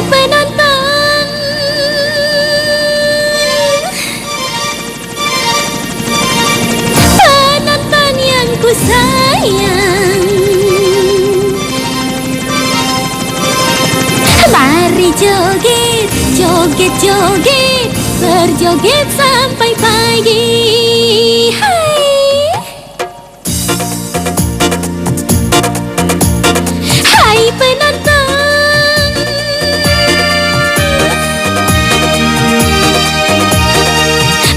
penonton, penonton yang ku sayang, mari joget, joget, joget, berjoget sampai pagi. Hai, hai penonton,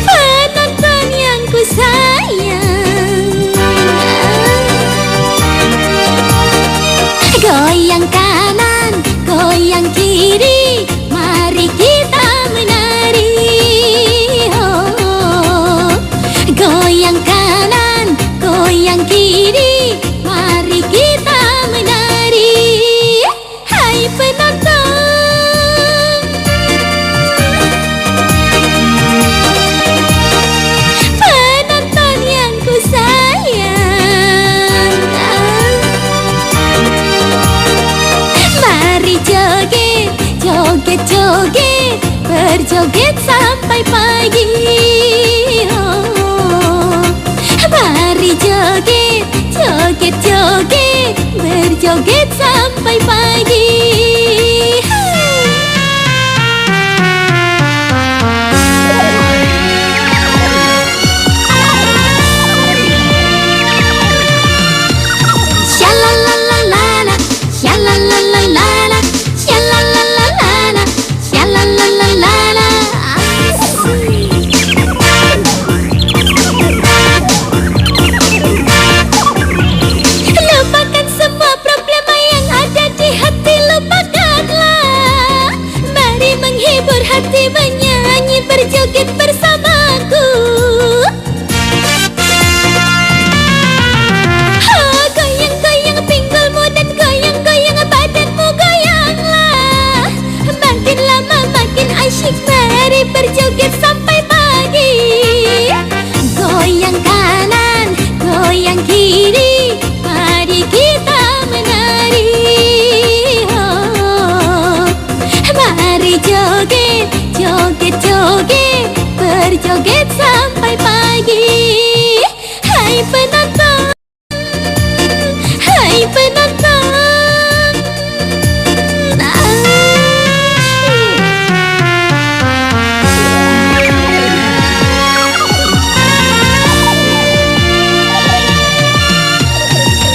penonton yang ku sayang, goyang kanan, goyang kiri, mari kita menari. Oh, goyang kanan, goyang kiri, mari kita menari. Hai penonton, penonton yang ku sayang, mari joget, joget, joget, berjoget sampai pagi. Oh, mari joget, joget, joget, berjoget sampai pagi. Shalalalalala, shalalalalala, shalalalalala, shalalalalala. Lupakan semua problema yang ada di hati, lupakanlah. Mari menghibur hati, menyanyi, berjoget bersamaku. Oh, goyang-goyang pinggulmu dan goyang-goyang badanmu, goyanglah. Makin lama makin asyik, mari berjoget sampai pagi. Goyang kanan, goyang kiri, mari kita menari. Oh, mari joget, joget, joget, berjoget sampai pagi. Hai penonton, hai penonton,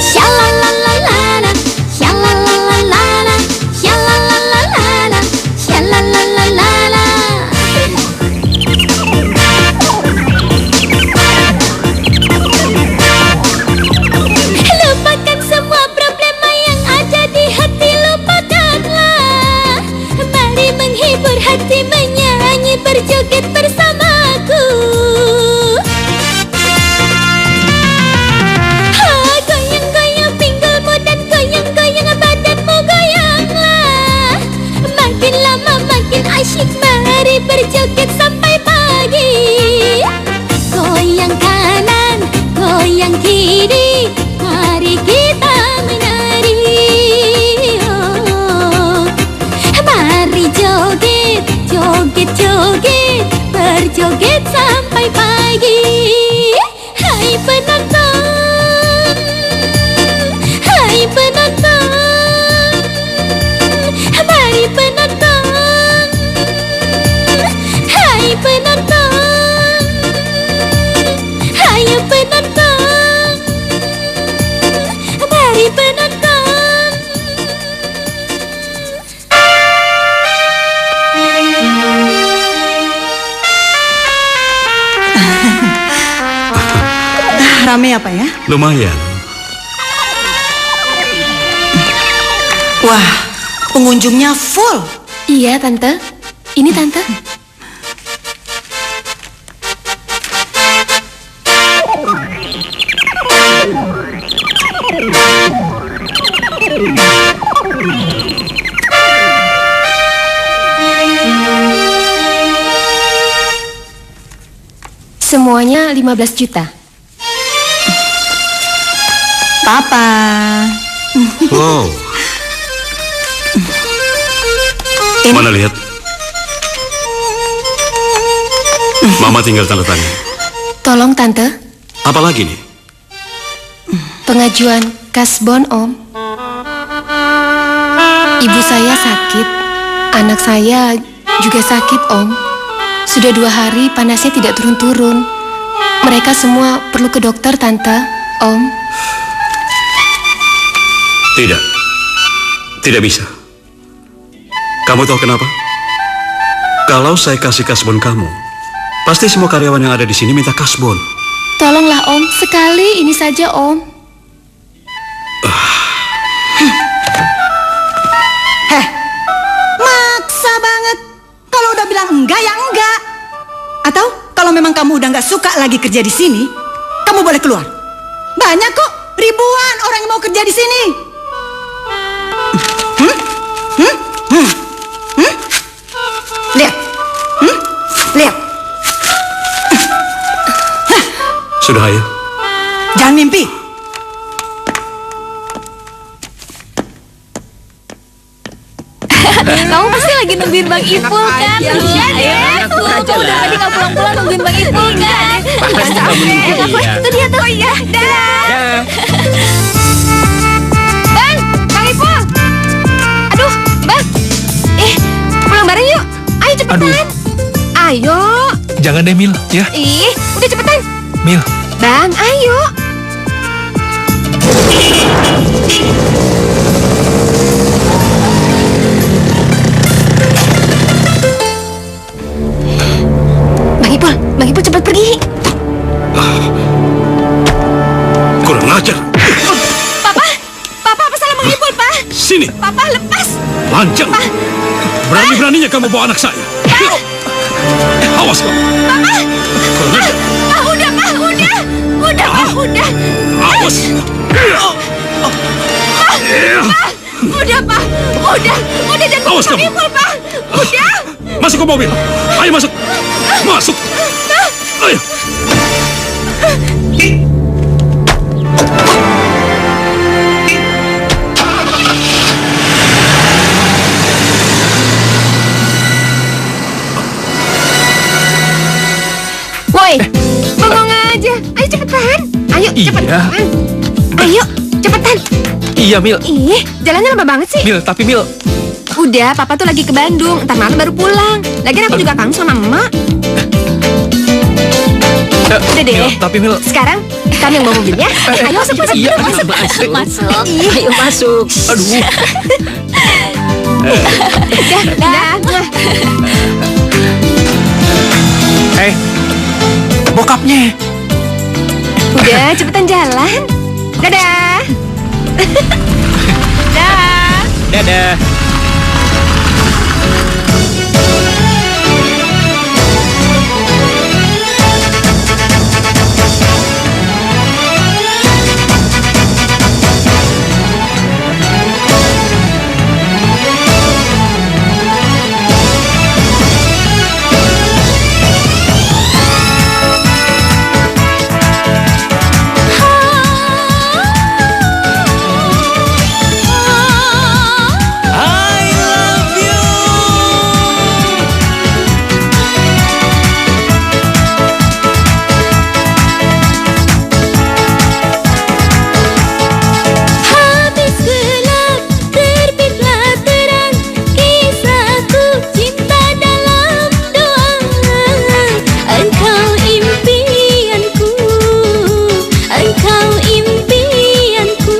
shalalalalala, shalalalalala, shalalalalala, shalalalalala. Lupakan semua problema yang ada di hati, lupakanlah. Mari menghibur hati, menyanyi, berjoget bersamaku. Oh, goyang-goyang pinggulmu dan goyang-goyang badanmu, goyanglah. Makin lama makin asyik, mari berjoget sampai pagi. Goyang kanan, goyang kiri, mari kita menari. Oh, mari joget, joget, joget, berjoget sampai pagi. Hai penonton, hai penonton, mari penonton, hai penonton, hai penonton, mari penonton. Rame apa ya? Lumayan. Wah, pengunjungnya full. Iya tante, ini tante. Semuanya 15 juta. Papa. Wow. Ini. Mana lihat? Mama tinggal tanda tangan. Tolong Tante, Apa lagi nih? pengajuan kasbon Om. Ibu saya sakit, anak saya juga sakit Om. Sudah 2 hari panasnya tidak turun-turun. Mereka semua perlu ke dokter Tante, Om. Tidak. Tidak bisa. Kamu tahu kenapa? Kalau saya kasih kasbon kamu, pasti semua karyawan yang ada di sini minta kasbon. Tolonglah Om, sekali ini saja Om. Heh, maksa banget. Kalau udah bilang enggak, ya enggak. Atau kalau memang kamu udah nggak suka lagi kerja di sini, kamu boleh keluar. Banyak kok, ribuan orang yang mau kerja di sini. Lihat, lihat. Sudah, ayo. Jangan mimpi. Kamu pasti lagi nungguin Bang Ipul kan? Iya, tuh. Kamu udah tadi nggak pulang-pulang nungguin Bang Ipul kan? Pasti kamu nungguin dia. Itu dia tuh. Oh iya, dah. Bang Ipul. Aduh, Bang. Pulang bareng yuk. Ayo cepetan. Aduh. Ayo. Jangan deh Mil, ya. Udah cepetan. Mil, Bang, ayo. Bang Ipul cepat pergi. Kurang ajar. Papa apa salah Bang Ipul, Pak? Sini. Papa lepas. Lancang. Berani-beraninya kamu bawa anak saya. Awas kamu. Kurang ajar. Udah, Pak, udah. Udah. Awas. Udah, Pak. Udah jangan Awas Bang kamu. Ipul, Pak. Udah. Masuk ke mobil. Ayo masuk. Masuk. Ayo. Woi, bengong aja. Ayo cepetan. Ayo Iya. cepetan. Ayo cepetan. iya Mil. Jalannya lama banget sih. Mil, tapi Mil. Udah, Papa tuh lagi ke Bandung. Ntar malam baru pulang. Lagian aku juga kangen sama Emak. Udah deh. Mil, tapi Mil. Sekarang kami yang bawa mobilnya. Ayo masuk. Iya, Masuk. Ayo masuk. Aduh. Dah. Bokapnya. Udah, cepetan jalan. Dadah. Dah. Dadah. Habis gelap, terbitlah terang. Kisahku cinta dalam doa. Engkau impianku. Engkau impianku.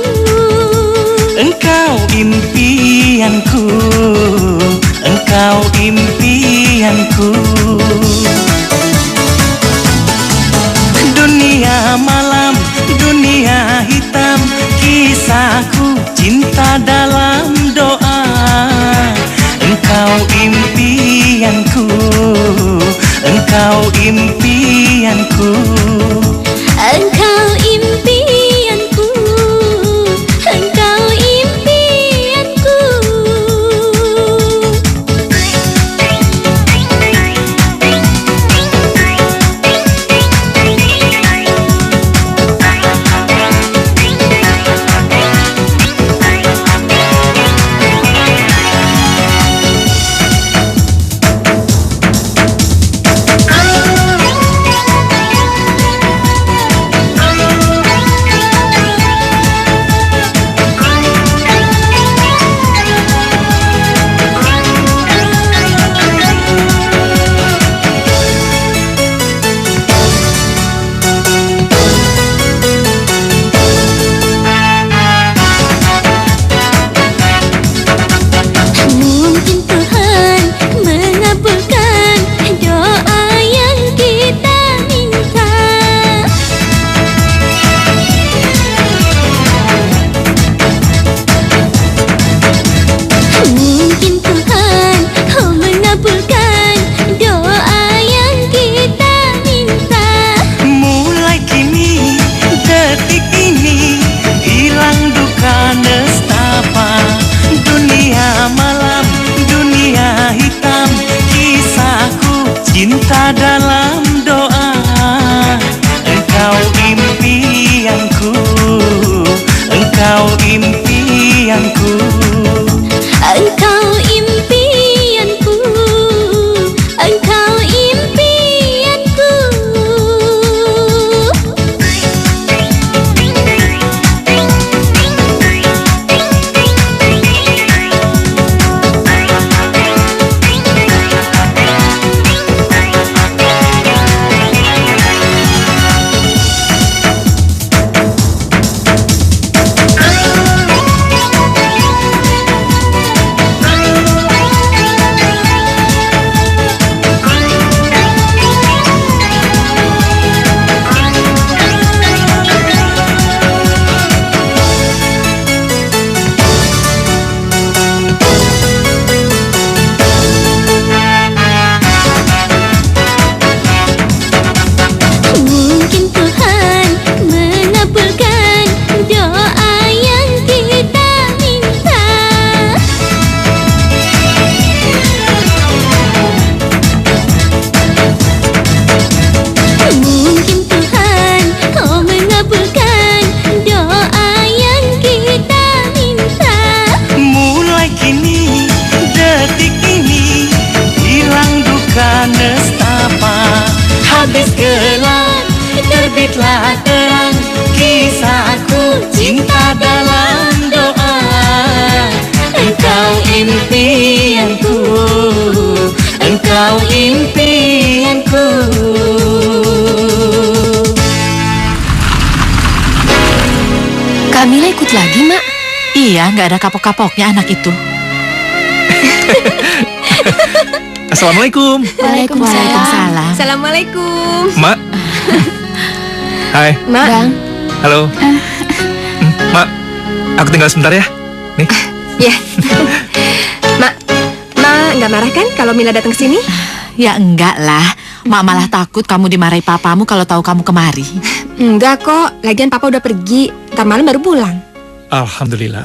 Engkau impianku, engkau impianku. Dunia malam, dunia hitam, kisahku cinta dalam doa. Engkau impianku, engkau impianku. Engkau impianku. Engkau impianku. kau impianku. Kamila ikut lagi, Mak. Iya, nggak ada kapok-kapoknya anak itu. Assalamualaikum. Waalaikumsalam. Assalamualaikum. Mak. Hai. Mak. Bang. Halo. Mak, aku tinggal sebentar ya. Nih. Ya. Mak nggak marah kan kalau Mila datang ke sini? Ya enggak lah. Mak malah takut kamu dimarahi papamu kalau tahu kamu kemari. Enggak kok, lagian Papa udah pergi. Ntar malam baru pulang. Alhamdulillah.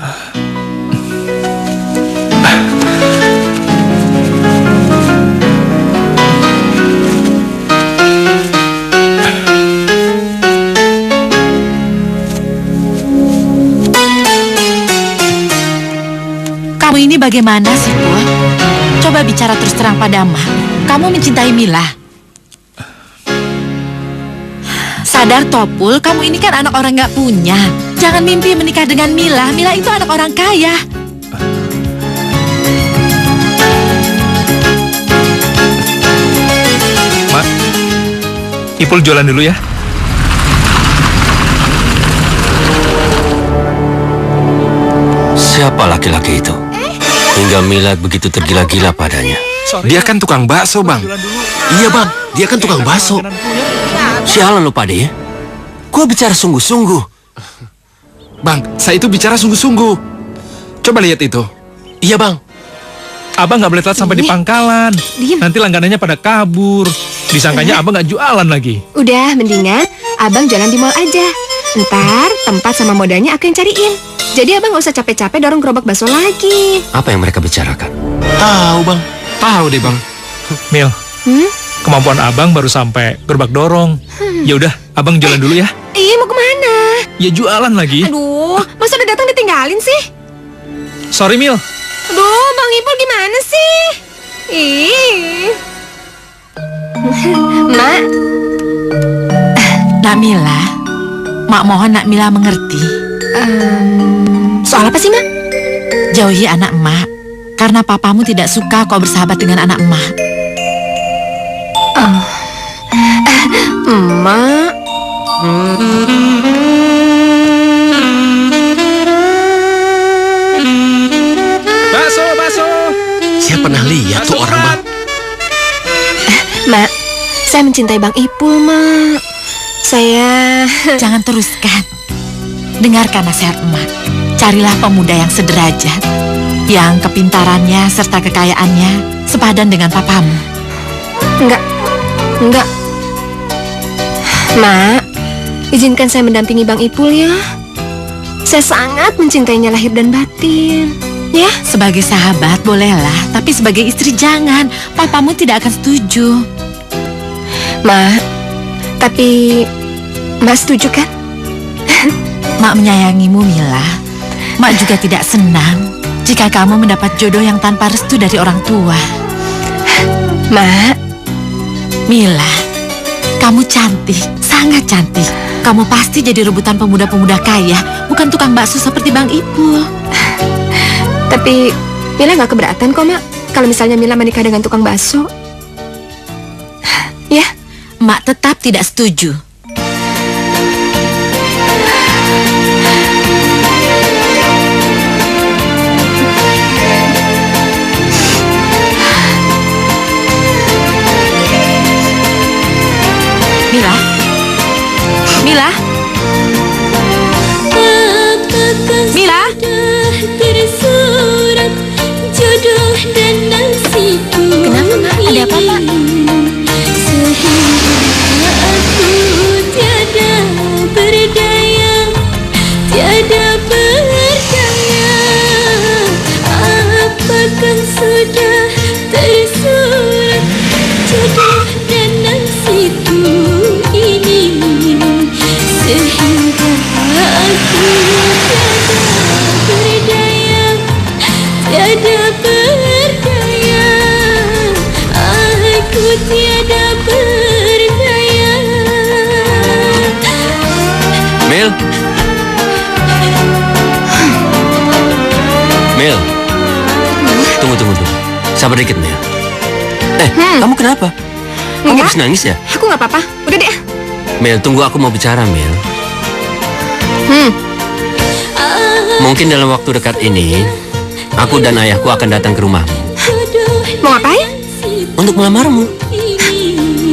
Kamu ini bagaimana sih, Pul? Coba bicara terus terang pada Mak. Kamu mencintai Mila. Sadar Topul, kamu ini kan anak orang nggak punya. Jangan mimpi menikah dengan Mila. Mila itu anak orang kaya. Mak, Ipul jualan dulu ya. Siapa laki-laki itu? Hingga Mila begitu tergila-gila padanya. Dia kan tukang bakso, Bang. Iya, Bang. Dia kan tukang bakso. Sialan lo, Pade ya. Gua bicara sungguh-sungguh. Bang, saya itu bicara sungguh-sungguh. Coba lihat itu. Iya, Bang. Abang nggak boleh telat sampai di pangkalan. Diem. Nanti langganannya pada kabur. Disangkanya abang nggak jualan lagi. Udah, mendingan Abang jalan di mall aja. Ntar tempat sama modalnya aku yang cariin. Jadi Abang nggak usah capek-capek dorong gerobak bakso lagi. Apa yang mereka bicarakan? Tahu, Bang. Tahu deh, Bang. Mil, kemampuan abang baru sampai gerobak dorong. Ya udah, abang jalan dulu ya. Iya, mau kemana? Ya jualan lagi. Aduh, masa udah datang ditinggalin sih? Sorry Mil. Aduh, Bang Ipul gimana sih? Ih. Mak, Nak Mila, Mak mohon Nak Mila mengerti. soal apa sih, Mak? Jauhi anak Mak. Karena papamu tidak suka kau bersahabat dengan anak Mak. Mak. Bakso. Saya pernah lihat tuh orang, Bang. Mak, saya mencintai Bang Ipul, Mak. Saya... Jangan teruskan. Dengarkan nasihat Mak. Carilah pemuda yang sederajat, yang kepintarannya serta kekayaannya sepadan dengan papamu. Enggak. Mak, izinkan saya mendampingi Bang Ipul ya. Saya sangat mencintainya lahir dan batin. Ya? Sebagai sahabat bolehlah, tapi sebagai istri jangan. Papamu tidak akan setuju. Mak, tapi Mak setuju kan? Mak menyayangimu, Mila. Mak juga tidak senang jika kamu mendapat jodoh yang tanpa restu dari orang tua. Mak, Mila, kamu cantik, sangat cantik. Kamu pasti jadi rebutan pemuda-pemuda kaya, bukan tukang bakso seperti Bang Ipul. tapi Mila gak keberatan kok, Mak. Kalau misalnya Mila menikah dengan tukang bakso. Ya? Mak tetap tidak setuju. Mila? Mila? Mila? Tersurat jodoh dan nasibku. Kenapa, Mak? Ada apa, Mak? Sehingga aku tiada berdaya, tiada berdaya. Apakah sudah tersurat jodoh dan nasibku ini, sehingga aku tiada berdaya, tiada berdaya. Aku tiada berdaya. Mil. Mil. Tunggu. Sabar dikit, Mil. Kamu kenapa? Kamu Enggak. habis nangis ya? Aku nggak apa-apa. Udah deh. Mel, tunggu, aku mau bicara, Mel. Mungkin dalam waktu dekat ini, aku dan ayahku akan datang ke rumahmu Mau ngapain? untuk melamarmu.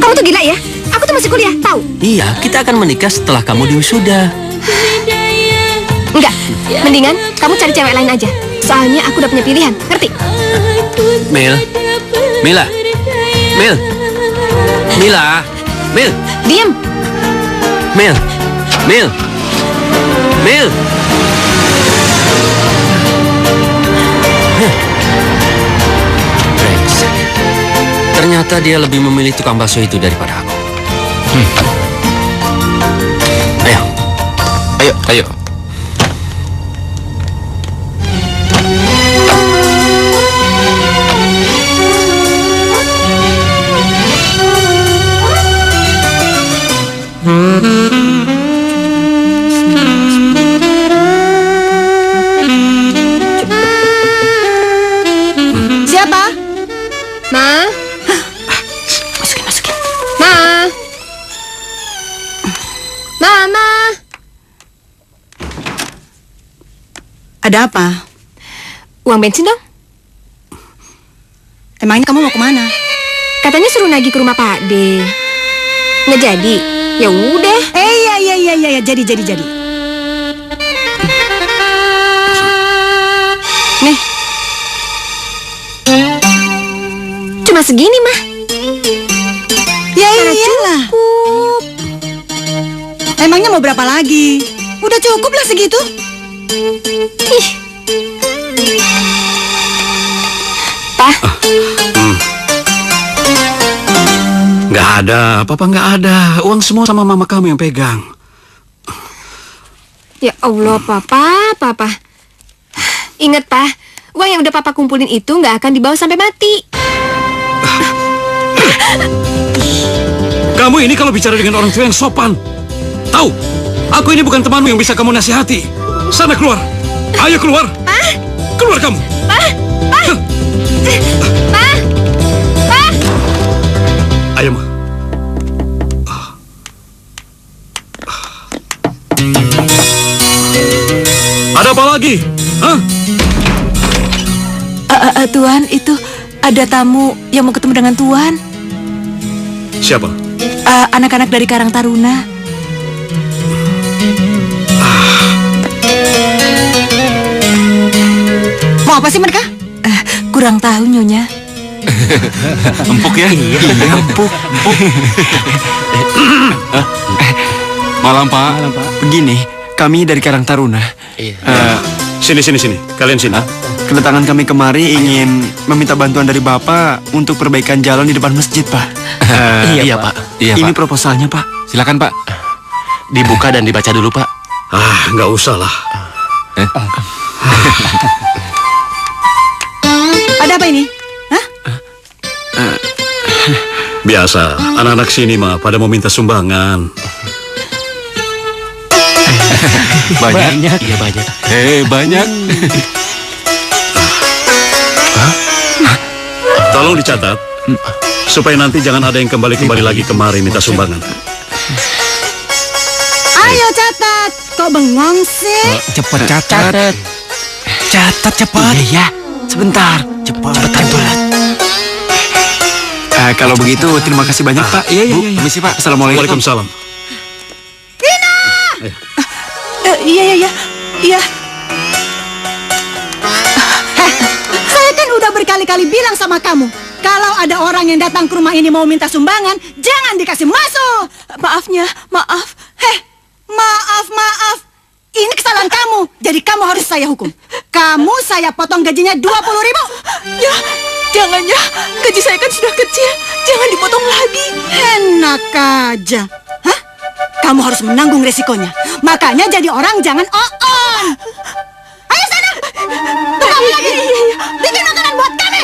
Kamu tuh gila ya? Aku tuh masih kuliah, tahu? Iya, kita akan menikah setelah kamu diwisuda. Enggak. Mendingan kamu cari cewek lain aja. Soalnya aku udah punya pilihan, ngerti? Mel, Mila, Mel, Mila, Mel, Diam. Mel, Mel, Mel. Brengsek. Ternyata dia lebih memilih tukang bakso itu daripada aku. Ayo, Ayo, ayo. Siapa? Ma. Masukin. Ma. Mama. Ada apa? Uang bensin dong. Emangnya kamu mau kemana? Katanya suruh nagih ke rumah Pak D. Nggak jadi. Ya udah. Iya, jadi. Nih, Cuma segini, mah. ya iyalah. Cukup. Emangnya mau berapa lagi? Udah cukup lah segitu. Ih. Pak, Nggak ada, Papa nggak ada. Uang semua sama mama kamu yang pegang. ya Allah, Papa. Ingat, Pak. Uang yang udah Papa kumpulin itu nggak akan dibawa sampai mati. Kamu ini kalau bicara dengan orang tua yang sopan. Tahu, aku ini bukan temanmu yang bisa kamu nasihati. Sana keluar. Ayo keluar. Keluar kamu. Ayo, Ma. Ada apa lagi? Hah? Tuan, itu ada tamu yang mau ketemu dengan Tuan. Siapa? Anak-anak dari Karang Taruna. Mau apa sih mereka? Kurang tahu, Nyonya. Empuk ya? Iya, empuk. Malam, Pak. Begini, kami dari Karang Taruna. Sini. Kalian sini. Kedatangan kami kemari ingin meminta bantuan dari Bapak untuk perbaikan jalan di depan masjid, Pak. Iya, Pak. Iya, Ini Pak. proposalnya, Pak. Silakan, Pak. Dibuka dan dibaca dulu, Pak. Nggak usah lah. Ada apa ini? Hah? Biasa, anak-anak sini mah pada mau minta sumbangan. Banyak. Iya, banyak. Banyak. Tolong dicatat, supaya nanti jangan ada yang kembali lagi kemari minta sumbangan. Ayo catat. Kok bengong sih? Cepat catat. Catat cepat. Iya, sebentar. Cepat. Kalau begitu terima kasih banyak, Pak. Bu, Iya. permisi, Pak. Assalamualaikum. Waalaikumsalam. Iya. Saya kan udah berkali-kali bilang sama kamu, kalau ada orang yang datang ke rumah ini mau minta sumbangan, jangan dikasih masuk. Maaf. Maaf. Ini kesalahan kamu, jadi kamu harus saya hukum. Kamu saya potong gajinya 20.000. Ya, jangan ya. Gaji saya kan sudah kecil. Jangan dipotong lagi. Enak aja. Hah? Kamu harus menanggung resikonya. Makanya jadi orang jangan on. Ayo sana. Tunggu lagi. Bikin makanan buat kami.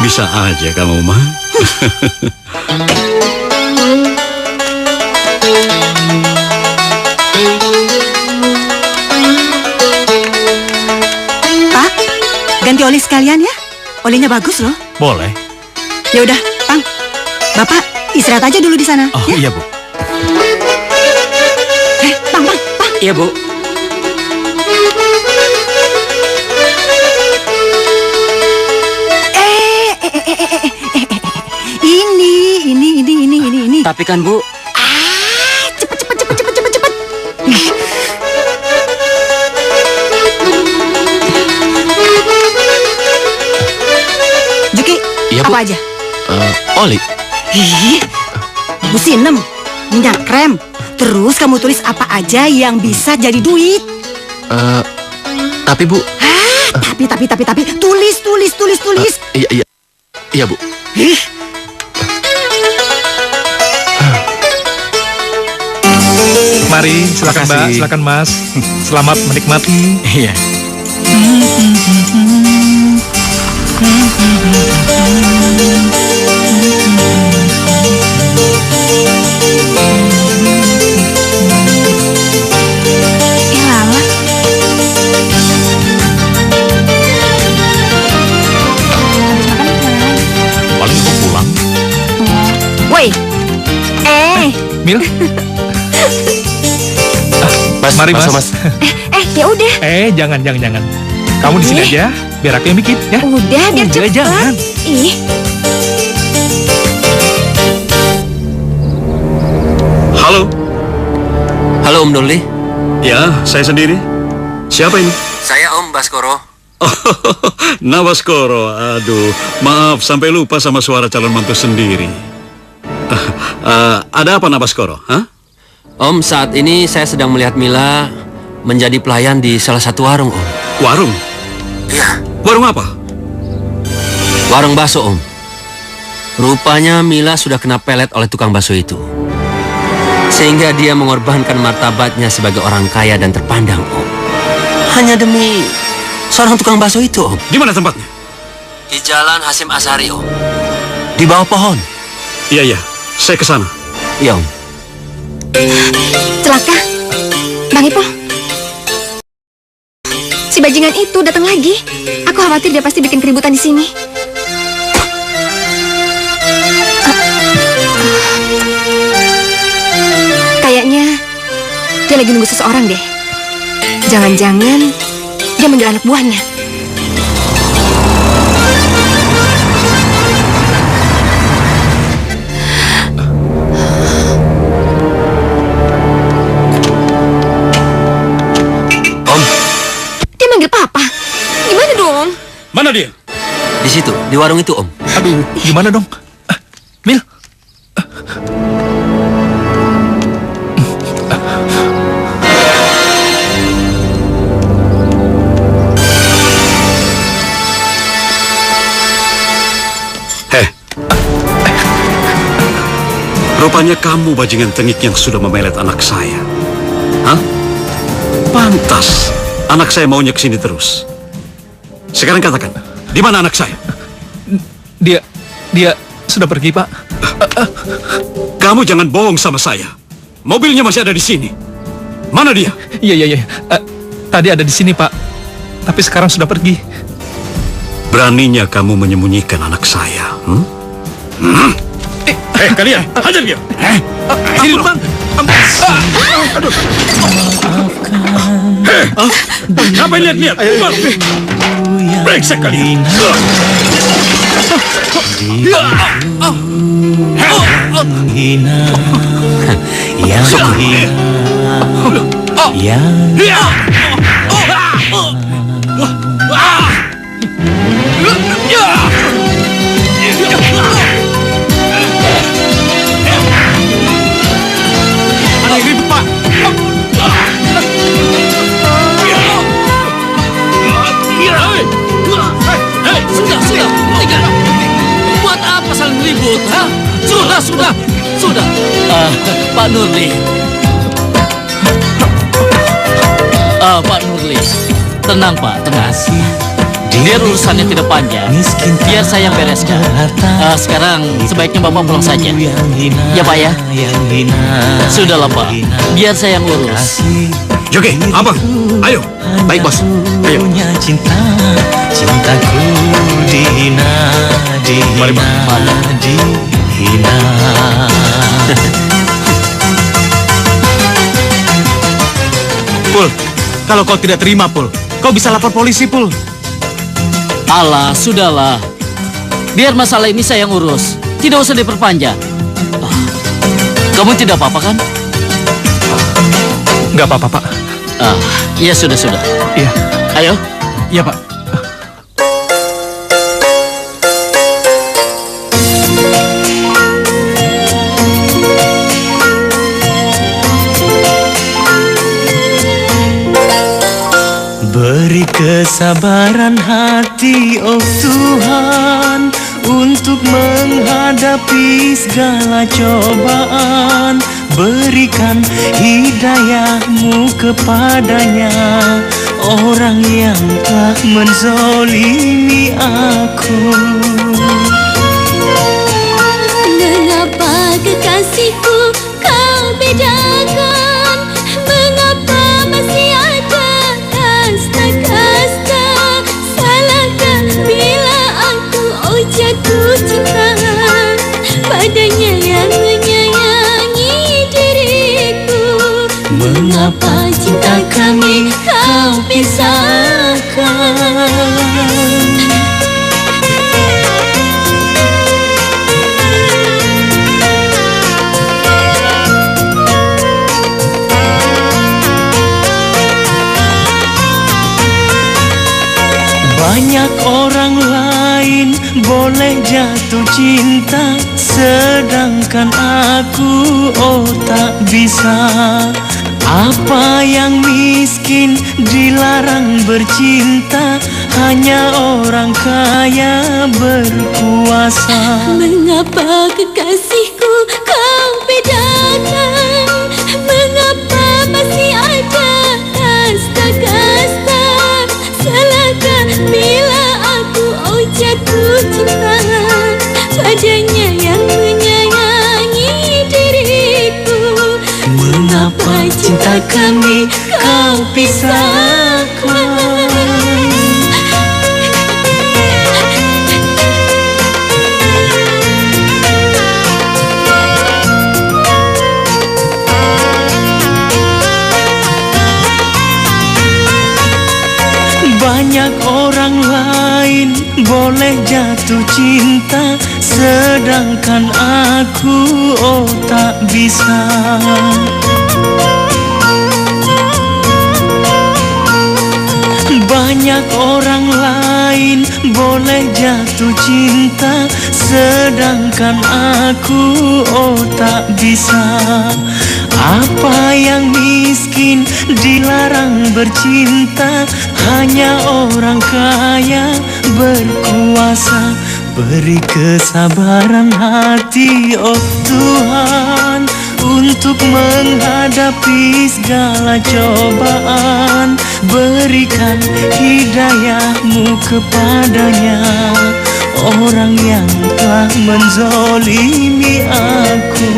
Bisa aja kamu mah. Pak, ganti oli sekalian ya. olehnya bagus loh. Boleh. Ya udah, Pang. Bapak istirahat aja dulu di sana. Oh ya? iya, Bu. Pang. Iya, Bu. Ini. Tapi kan, Bu, Cepet. Juki, Iya, Bu. apa aja? Oli. Ih, Bu Sinem, minyak krem. Terus kamu tulis apa aja yang bisa jadi duit. Tapi, Bu. Tapi. Tulis. Iya, Bu. Ih, Mari, silakan Mbak, Makasih. silakan Mas. Selamat menikmati. Iya. Lala. Paling aku pulang. Woi. Mil, Mas, mari masuk, Mas. Ya udah. Jangan. Kamu di sini aja, biar aku yang bikin ya. Udah, biar Udah, cepet. jangan. Ih, Halo? Halo, Om Nurli. Ya, saya sendiri. Siapa ini? Saya Om Baskoro. Nabaskoro, aduh, maaf sampai lupa sama suara calon mantu sendiri. Ada apa Nabaskoro? Hah? Om, saat ini saya sedang melihat Mila menjadi pelayan di salah satu warung, Om. Warung? Iya. Warung apa? Warung bakso, Om. Rupanya Mila sudah kena pelet oleh tukang bakso itu. Sehingga dia mengorbankan martabatnya sebagai orang kaya dan terpandang, Om. Hanya demi seorang tukang bakso itu, Om. Di mana tempatnya? Di Jalan Hasim Asari, Om. Di bawah pohon. Iya, saya ke sana. Iya, Om. celaka. Bang Ipul. Si bajingan itu datang lagi. Aku khawatir dia pasti bikin keributan di sini. Kayaknya dia lagi nunggu seseorang deh. Jangan-jangan dia manggil anak buahnya. Om, Dia manggil papa. Gimana dong? Mana dia? di situ, di warung itu, Om. Aduh, gimana dong? Mil, Rupanya kamu bajingan tengik yang sudah memelet anak saya. Hah? Pantas anak saya maunya kesini terus. Sekarang katakan, di mana anak saya? dia sudah pergi, Pak. Kamu jangan bohong sama saya. Mobilnya masih ada di sini. Mana dia? Iya. Tadi ada di sini, Pak. Tapi sekarang sudah pergi. Beraninya kamu menyembunyikan anak saya. Kalian, hajar dia. Sini, Bang. Ngapain lihat-lihat? Brengsek kalian. Sudah. Buat apa saling ribut, ha? Sudah. Pak Nurli. Pak Nurli. Tenang, Pak, tenang. Biar urusannya tidak panjang, biar saya yang bereskan. Sekarang sebaiknya Bapak pulang saja. Ya, Pak, ya? Sudahlah, Pak. Biar saya yang urus. Joki, abang, ayo. Baik, Bos. Ayo. Cintaku di dihina, dihina. Pul, kalau kau tidak terima, Pul, kau bisa lapor polisi, Pul. Alah, sudahlah. Biar masalah ini saya yang urus. Tidak usah diperpanjang. Kamu tidak apa-apa kan? Nggak apa-apa, Pak. Iya, sudah. Iya. Ayo. Iya, Pak. Beri kesabaran hati, oh Tuhan, untuk menghadapi segala cobaan. Berikan hidayah-Mu kepadanya, orang yang telah menzolimi aku. Mengapa kekasihku kau bedakan? Mengapa masih ada kasta-kasta? Salahkah bila aku jatuh cinta padanya yang menyayangi diriku? Mengapa cinta kami kau pisahkan? Banyak orang lain boleh jatuh cinta, sedangkan aku, oh tak bisa. Apa yang miskin dilarang bercinta, hanya orang kaya berkuasa. Mengapa kekasihku kau bedakan? Mengapa masih ada kasta-kasta? Salahkah bila aku jatuh cinta padanya yang menyayangi diriku? Mengapa cinta kami kau pisahkan? Banyak orang lain boleh jatuh cinta, sedangkan aku, oh tak bisa. Banyak orang lain boleh jatuh cinta, sedangkan aku, oh tak bisa. Apa yang miskin dilarang bercinta, hanya orang kaya berkuasa. Beri kesabaran hati, oh Tuhan, untuk menghadapi segala cobaan. Berikan hidayah-Mu kepadanya, orang yang telah menzolimi aku.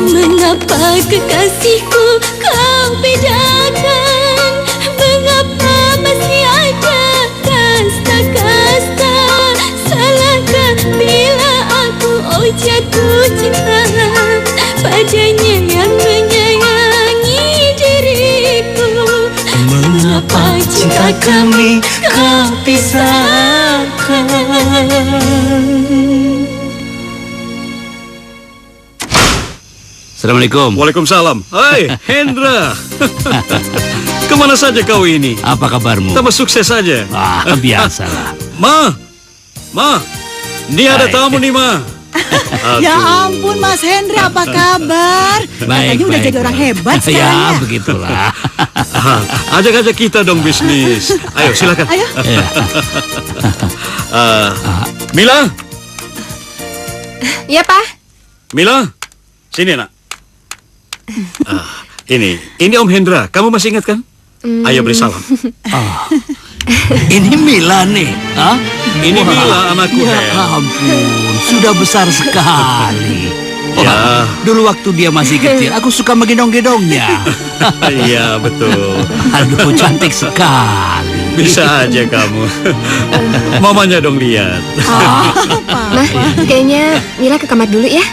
Mengapa kekasihku kau bedakan? Mengapa masih ada kasta-kasta? Salahkah bila aku jatuh cinta padanya yang menyayangi diriku? Mengapa cinta kami kau pisahkan? Assalamualaikum. Waalaikumsalam. Hai, Hendra. Kemana saja kau ini? Apa kabarmu? Tambah sukses saja. Biasalah. Ma, ini ada tamu nih, Ma. Ya ampun, Mas Hendri, apa kabar? Katanya udah jadi orang hebat sekarang ya. Begitulah. Ajak-ajak kita dong bisnis. Ayo, silakan. Ayo. Mila. Ya, Pak. Mila, sini nak. Ini Om Hendra. Kamu masih ingat kan? Ayo beri salam. Ini Mila nih. Hah? Ini Mila anakku. Ya ampun, sudah besar sekali. Ya. Dulu waktu dia masih kecil, aku suka menggendong-gendongnya. Iya, betul. Aduh, cantik sekali. Bisa aja kamu. Mamanya dong lihat. Mah, kayaknya Mila ke kamar dulu ya.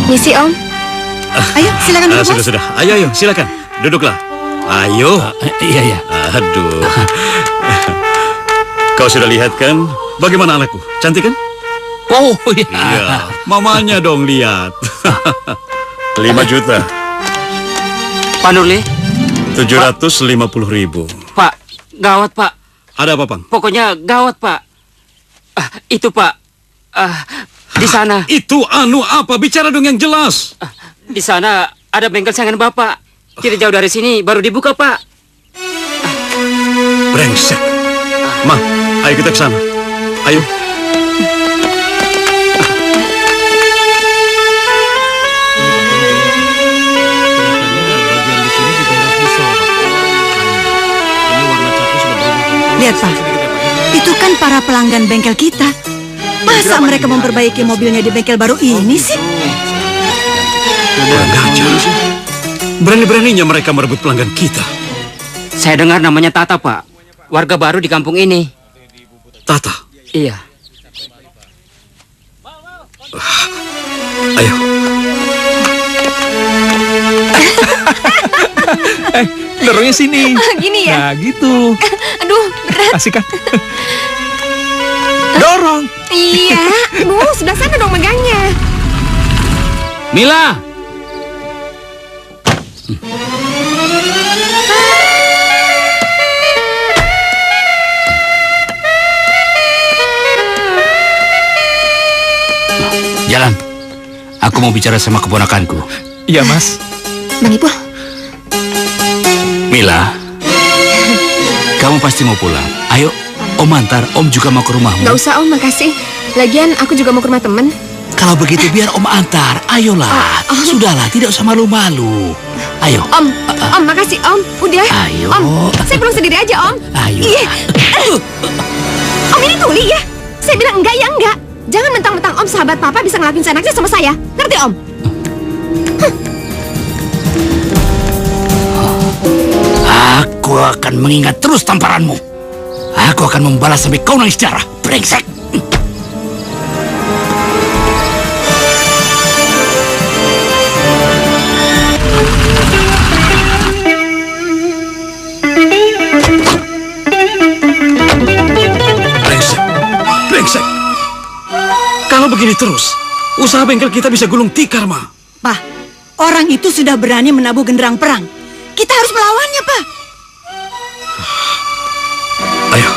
Misi Om. Ayo, silakan duduk, Mas. Sudah. Ayo, silakan. Duduklah. Ayo. Iya. Aduh. Kau sudah lihat kan? Bagaimana anakku? Cantik kan? Oh Iya. Mamanya dong lihat. 5 juta. Pak Nurli, 750.000. Pak, gawat Pak. Ada apa, Pang? Pokoknya gawat Pak. Itu Pak, di sana. Itu apa? Bicara dong yang jelas. Di sana ada bengkel sayangan Bapak. Tidak jauh dari sini, baru dibuka Pak. Brengsek. Ma, ayo kita ke sana. Ayo. Lihat, Pak. Itu kan para pelanggan bengkel kita. Masa mereka memperbaiki mobilnya di bengkel baru ini sih? Berani-beraninya mereka merebut pelanggan kita. Saya dengar namanya Tata Pak. Warga baru di kampung ini. Tata? Iya. Ayo. Dorongnya sini. Gini ya? Nah, gitu. Aduh, berat. Asik kan? Dorong. Iya. Aduh, sebelah sana dong megangnya. Mila. Jalan. Aku mau bicara sama keponakanku. Iya, Mas. Bang Ipul. Mila, kamu pasti mau pulang. Ayo, Om antar. Om juga mau ke rumahmu. Gak usah Om, makasih. Lagian aku juga mau ke rumah temen. Kalau begitu biar Om antar. Ayolah. Sudahlah, tidak usah malu-malu. Ayo. Om, makasih Om. Udah. Ayo. Om, saya pulang sendiri aja Om. Ayo. Iya. Om ini tuli ya. Saya bilang enggak ya enggak. Jangan mentang-mentang Om sahabat Papa bisa ngelakuin seenaknya sama saya. Ngerti Om? Aku akan mengingat terus tamparanmu. Aku akan membalas sampai kau nangis darah. Brengsek. Brengsek. Kalau begini terus, usaha bengkel kita bisa gulung tikar, Ma. Pak, orang itu sudah berani menabuh genderang perang. Kita harus melawannya, Pak. Ayo.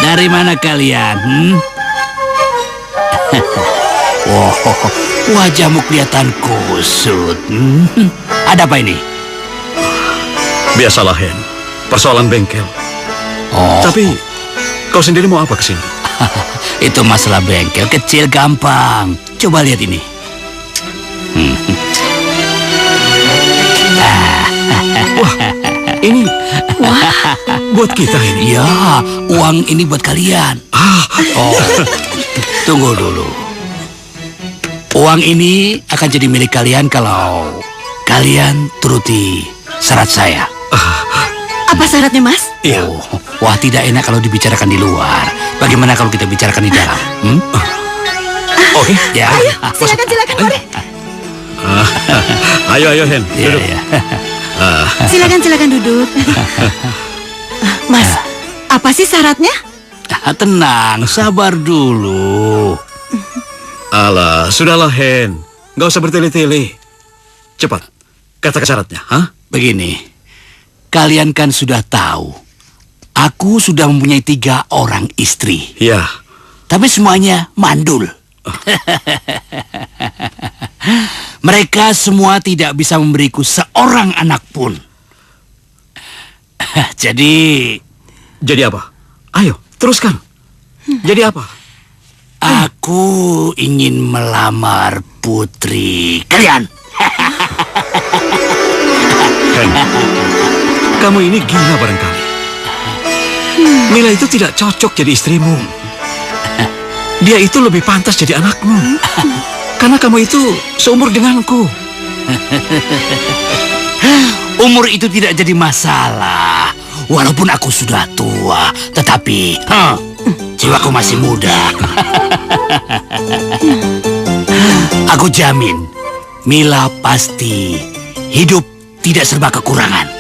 Dari mana kalian? Wow, wajahmu kelihatan kusut. Ada apa ini? Biasalah, Hen. Persoalan bengkel. Oh. Tapi, kau sendiri mau apa kesini? Itu masalah bengkel kecil gampang. Coba lihat ini. Wah, ini buat kita ini. Ya, uang ini buat kalian. Oh, tunggu dulu. Uang ini akan jadi milik kalian kalau kalian turuti syarat saya. Apa syaratnya, Mas? Iya. Oh, wah, tidak enak kalau dibicarakan di luar. Bagaimana kalau kita bicarakan di dalam? Oke. Ya. Ayo, silakan, mari. Ayo, Hen. Ya, Duduk. ya. Silakan duduk. Mas, apa sih syaratnya? Tenang, sabar dulu. Alah, sudahlah, Hen. Nggak usah bertele-tele. Cepat, kata syaratnya, ha? Begini, kalian kan sudah tahu, aku sudah mempunyai 3 orang istri. Ya. Tapi semuanya mandul. Mereka semua tidak bisa memberiku seorang anak pun. Jadi apa? Ayo, teruskan. Jadi apa? Aku ingin melamar putri kalian. Hen, kamu ini gila barangkali. Mila itu tidak cocok jadi istrimu. Dia itu lebih pantas jadi anakmu. Karena kamu itu seumur denganku. Umur itu tidak jadi masalah. Walaupun aku sudah tua, tetapi jiwaku masih muda. Aku jamin, Mila pasti hidup tidak serba kekurangan.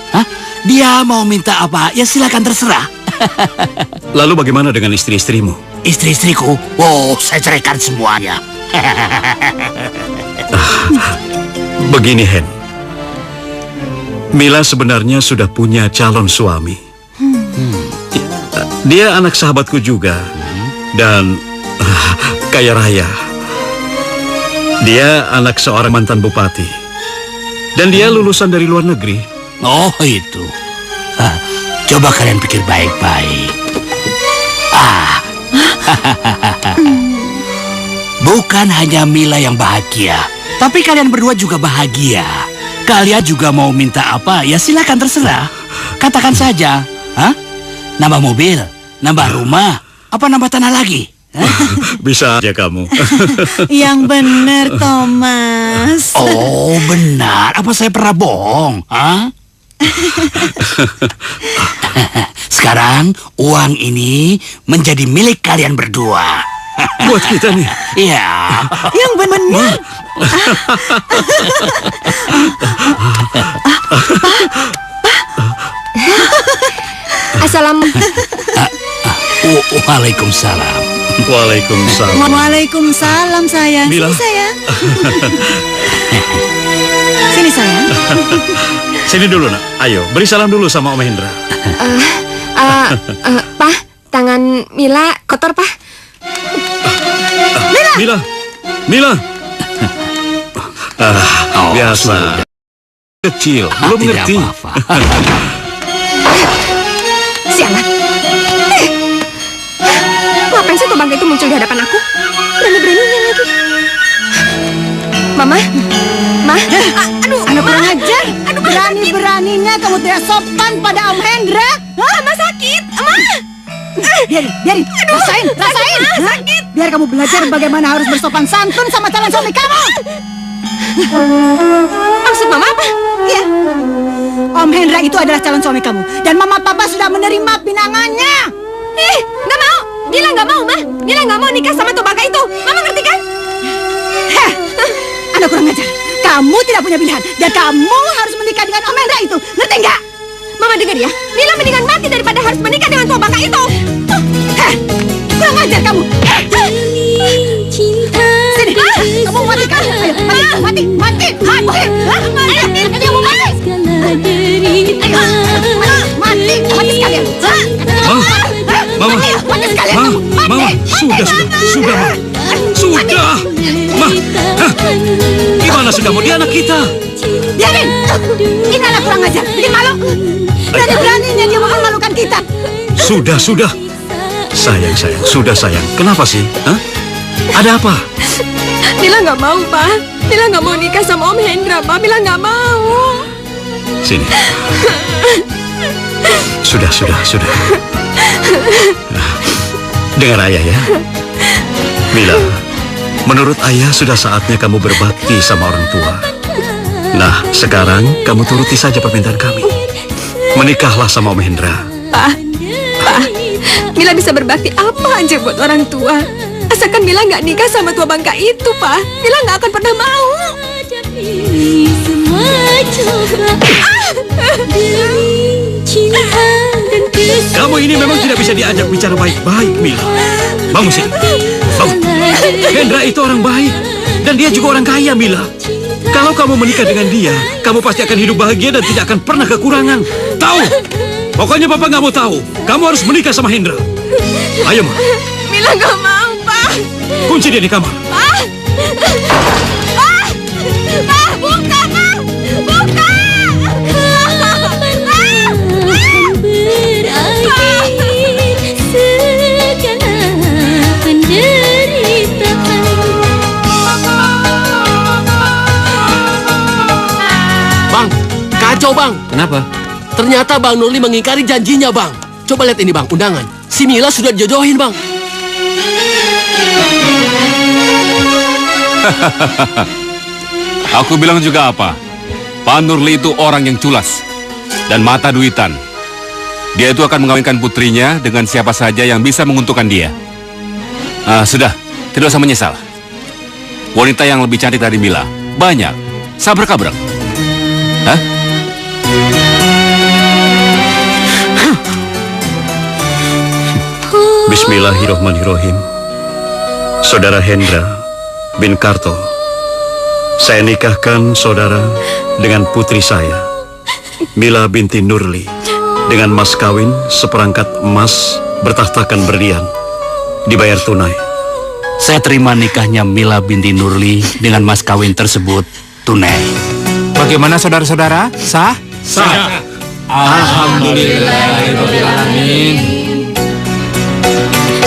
Dia mau minta apa, ya silakan terserah. Lalu bagaimana dengan istri-istrimu? Istri-istriku, saya ceraikan semuanya. Begini, Hen. Mila sebenarnya sudah punya calon suami. Dia anak sahabatku juga. Dan kaya raya. Dia anak seorang mantan bupati. Dan dia lulusan dari luar negeri. Oh, itu. Coba kalian pikir baik-baik. Bukan hanya Mila yang bahagia, tapi kalian berdua juga bahagia. Kalian juga mau minta apa, ya silakan terserah. Katakan saja. Nambah mobil, nambah rumah, apa nambah tanah lagi? Bisa aja kamu. Yang benar, Thomas. Oh, benar. Apa saya pernah bohong? Sekarang uang ini menjadi milik kalian berdua. Buat kita nih. Iya. Yang benar. Waalaikumsalam. Waalaikumsalam. Waalaikumsalam, sayang. Mila. Sini, sayang. Sini, sayang. Sini dulu, nak. Ayo, beri salam dulu sama Om Hendra. Pak, tangan Mila kotor, Pak. Mila. Biasa. Kecil, belum tidak ngerti. apa-apa. Sialan. Ngapain sih tuh bangka itu muncul di hadapan aku? Berani-beraninya lagi. Mama? Aduh, Anak kurang ajar. Berani-beraninya kamu tidak sopan pada Om Hendra. Mama sakit. Mama. Biarin. Rasain. Sakit. Biar kamu belajar bagaimana harus bersopan santun sama calon suami kamu. Maksud Mama apa? Iya. Om Hendra itu adalah calon suami kamu. Dan Mama Papa sudah menerima pinangannya. Nggak mau. Mila nggak mau, Ma. Mila nggak mau nikah sama tuh bangka itu. Mama ngerti kan? Anak kurang ajar. Kamu tidak punya pilihan. Dan kamu harus menikah dengan Om Hendra itu. Ngerti nggak? Mama dengar ya. Mila mendingan mati daripada harus menikah dengan tua bangka itu. Kurang ajar kamu. Sini. Kamu mati kan? Ayo, mati. Ayo, kamu mati. Mati sekalian. Mati sekalian. Mama, sudah. Ma, gimana sih kamu? Dia anak kita. Biarin. Ini anak kurang ajar. Bikin malu. Berani-beraninya dia mempermalukan kita. Sudah. Sayang. Sudah, sayang. Kenapa sih? Ada apa? Mila nggak mau, Pak. Mila nggak mau nikah sama Om Hendra, Pak. Mila nggak mau. Sini. Sudah. Dengar ayah ya. Mila, menurut ayah sudah saatnya kamu berbakti sama orang tua. Nah, sekarang kamu turuti saja permintaan kami. Menikahlah sama Om Hendra. Pak, Mila bisa berbakti apa aja buat orang tua. Asalkan Mila nggak nikah sama tua bangka itu, Pak. Mila nggak akan pernah mau. Kamu ini memang tidak bisa diajak bicara baik-baik, Mila. Bangun sini. Bangun. Hendra itu orang baik. Dan dia juga orang kaya, Mila. Kalau kamu menikah dengan dia, kamu pasti akan hidup bahagia dan tidak akan pernah kekurangan. Tahu? Pokoknya Papa nggak mau tahu. Kamu harus menikah sama Hendra. Ayo, Ma. Mila nggak mau, Pak. Kunci dia di kamar. Pak, buka, Pak. Buka. Bang, kacau bang. Kenapa? Ternyata Bang Nurli mengingkari janjinya bang. coba lihat ini bang, undangan. Si Mila sudah dijodohin bang. Aku bilang juga apa? Pak Nurli itu orang yang culas dan mata duitan. Dia itu akan mengawinkan putrinya dengan siapa saja yang bisa menguntungkan dia. Sudah, tidak usah menyesal. Wanita yang lebih cantik dari Mila banyak. Sabrak-abrak. Hah? Bismillahirrahmanirrahim. Saudara Hendra bin Karto, saya nikahkan saudara dengan putri saya, Mila binti Nurli, dengan mas kawin seperangkat emas bertahtakan berlian, dibayar tunai. Saya terima nikahnya Mila binti Nurli dengan mas kawin tersebut tunai. Bagaimana saudara-saudara? Sah? Sah. Alhamdulillahirrahmanirrahim.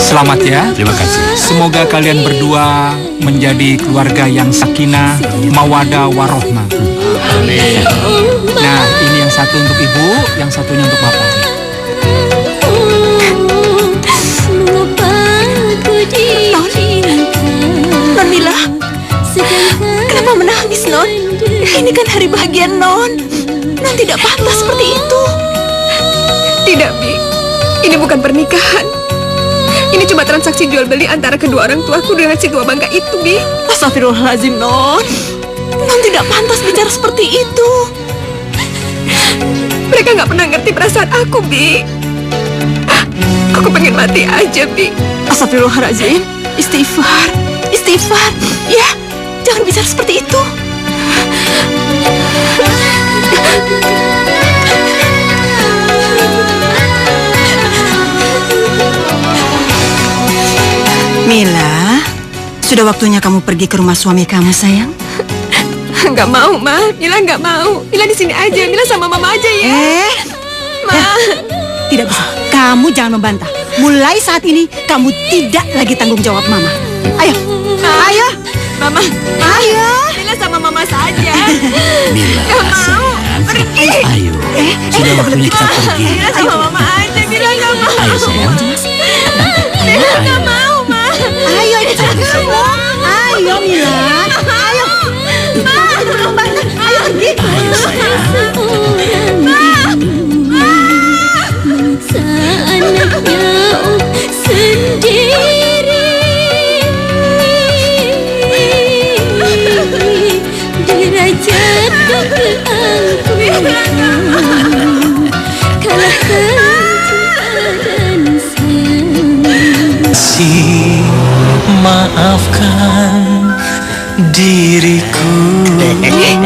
Selamat ya. Terima kasih. Semoga kalian berdua menjadi keluarga yang sakinah, mawadah, warohmah. Amin. Nah, ini yang satu untuk ibu, yang satunya untuk bapak. Non Mila, kenapa menangis, Non? Ini kan hari bahagia Non. Non tidak pantas seperti itu. Tidak, Bi. Ini bukan pernikahan. Ini cuma transaksi jual beli antara kedua orang tuaku dengan si tua bangka itu, Bi. Astagfirullahaladzim, Non. Non tidak pantas bicara seperti itu. Mereka nggak pernah ngerti perasaan aku, Bi. Aku pengen mati aja, Bi. Astagfirullahaladzim. Istighfar. Istighfar. Ya, jangan bicara seperti itu. Mila, sudah waktunya kamu pergi ke rumah suami kamu, sayang. Nggak mau, Ma. Mila nggak mau. Mila di sini aja. Mila sama Mama aja ya. Ma. Tidak bisa. Kamu jangan membantah. Mulai saat ini kamu tidak lagi tanggung jawab Mama. Ayo, ayo, Mama. ayo. Mila sama Mama saja. Mila, Nggak mau. sayang. Pergi. Ayo, sudah waktunya kita pergi. Mila sama Mama aja. Mila nggak mau. Ayo sayang. Mila nggak mau, Ma. Ayo, ini kamu. Ayo, Mila. Ayo. Kamu tidak perlu membantah. Ayo pergi. Ayo sayang. Seanaknya sendiri derajat dan keangkuhan kalahkan cinta dan sayang. Si maafkan diriku yang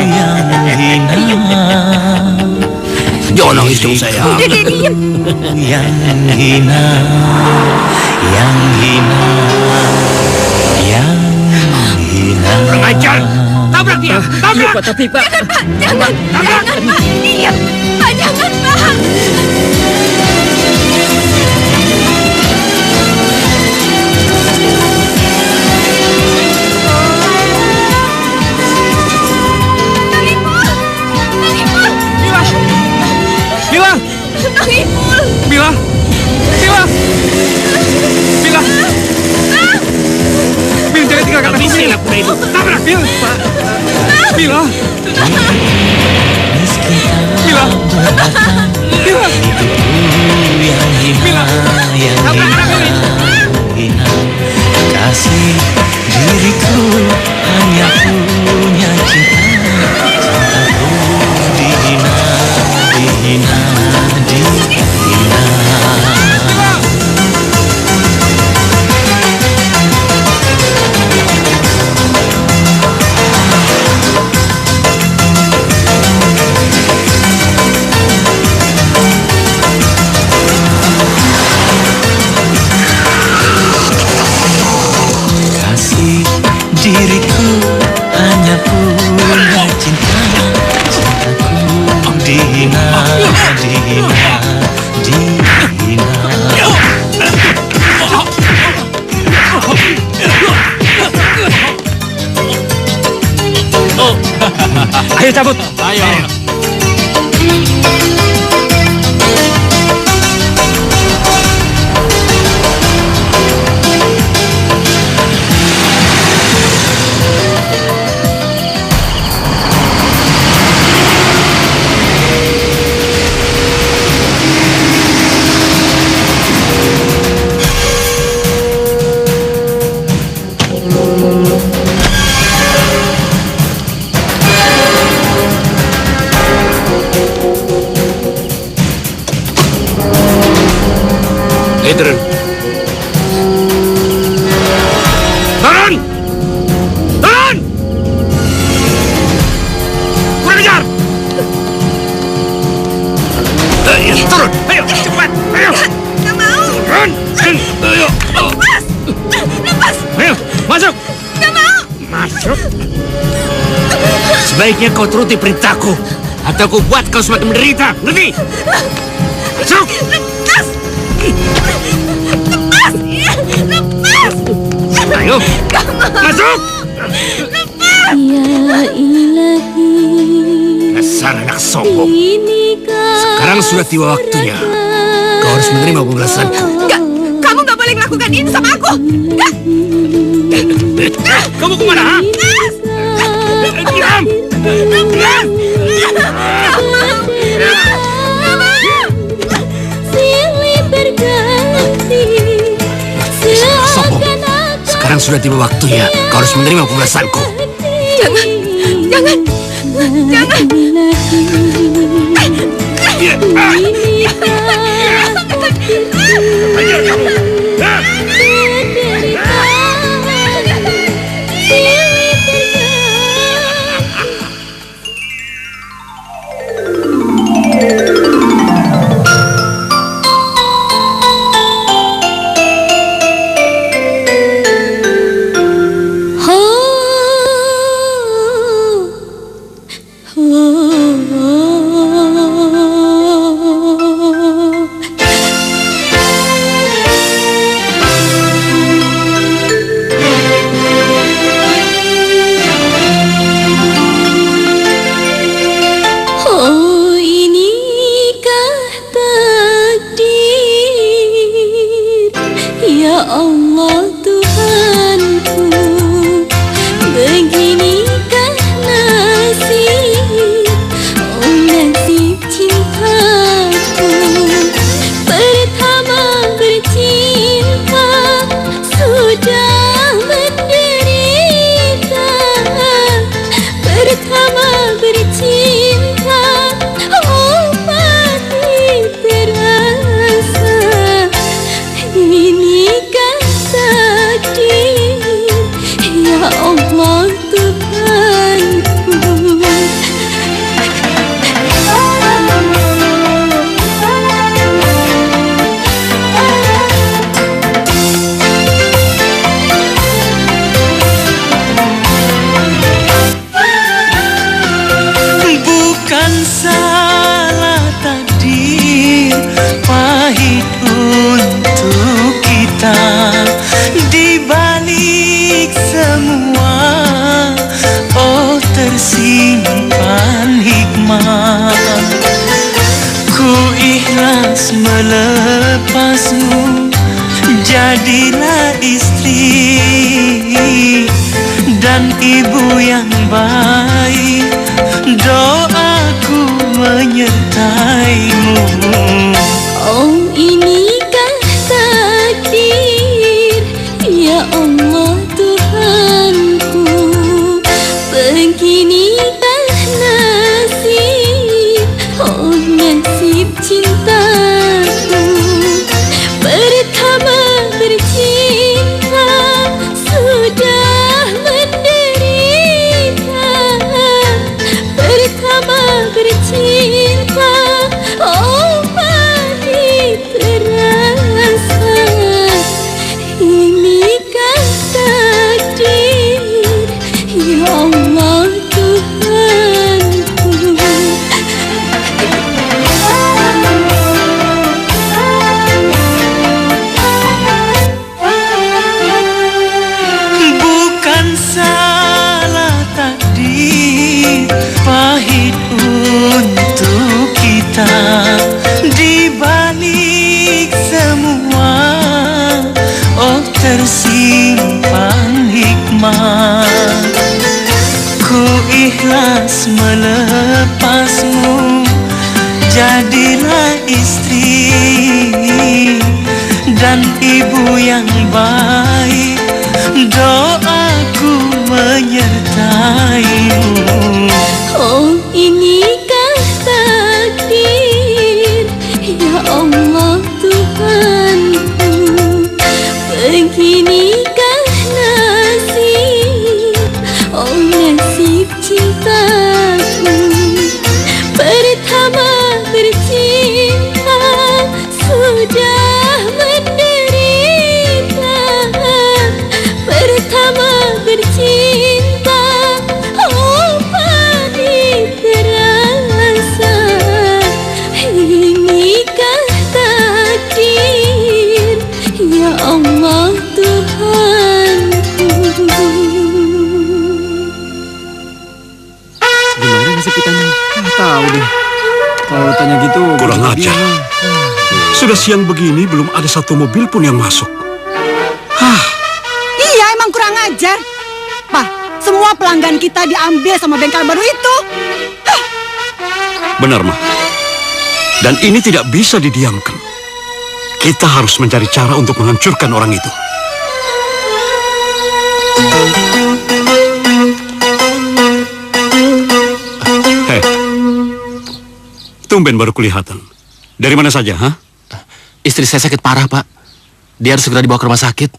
hina. Jangan nangis dong sayang. Yang hina, yang hina, yang hina. Pengajar, tabrak dia, tabrak. Tapi Pak. Jangan, Pak. Diam. Pak, jangan, Pak. Mila! Bang Ipul. Mila! Mila! Mila! Mila, jangan tinggalkan aku sini. Tabrak, Mila! Mila! Mila! Mila! Mila! Hina, kasih diriku hanya punya cinta. Cintaku dihina, dihina, dihina. Kasih diriku hanya punya cinta. Cintaku dihina, dihina, dihina. Ayo cabut. Ayo. Turun. Turun! Turun! Kurang ajar! Turun! Ayo, cepat! Ayo! Nggak mau. Turun! Ayo! Lepas! Lepas! Ayo, masuk! Nggak mau. Masuk! Sebaiknya kau turuti perintahku, atau aku buat kau semakin menderita. Ngerti? Masuk! Lepas! Lepas! Lepas! Ayo! Masuk! Lepas! Ya ilahi. Dasar anak sombong. Sekarang sudah tiba waktunya. Kau harus menerima pembalasanku. Enggak, kamu nggak boleh melakukan ini sama aku. Enggak. Kamu kemana, ha? Diam! Lepas! Sombong. Sekarang sudah tiba waktunya. Kau harus menerima pembalasanku. Jangan, jangan, jangan. Ajar kamu! melepasmu, jadilah istri dan ibu yang baik. Doaku menyertaimu. Oh, inikah takdir, ya Allah Tuhanku. Beginikah nasib, oh nasib cintaku. Pertama bercinta, sudah menderita. Pertama bercinta, oh pahit terasa. Inikah takdir, ya Allah Tuhanku. Bukan salah takdir, pahit untuk kita. Di balik semua, oh tersimpan hikmah. Ku ikhlas melepasmu, jadilah istri dan ibu yang baik. Doa ku menyertaimu. Oh, inikah takdir, ya Allah Tuhanku. Beginikah nasib, oh nasib cintaku. Pertama bercinta sudah menderita. Pertama bercinta, oh pahit terasa. Inikah takdir, ya Allah Tuhanku. Gimana nasib kita nih? Tahu deh. Kalau tanya gitu, Kurang ajar. Sudah siang begini belum ada satu mobil pun yang masuk. Iya, emang kurang ajar. Pak, semua pelanggan kita diambil sama bengkel baru itu. Benar, Ma. Dan ini tidak bisa didiamkan. Kita harus mencari cara untuk menghancurkan orang itu. Hei, tumben baru kelihatan. Dari mana saja, ha? Istri saya sakit parah, Pak. Dia harus segera dibawa ke rumah sakit.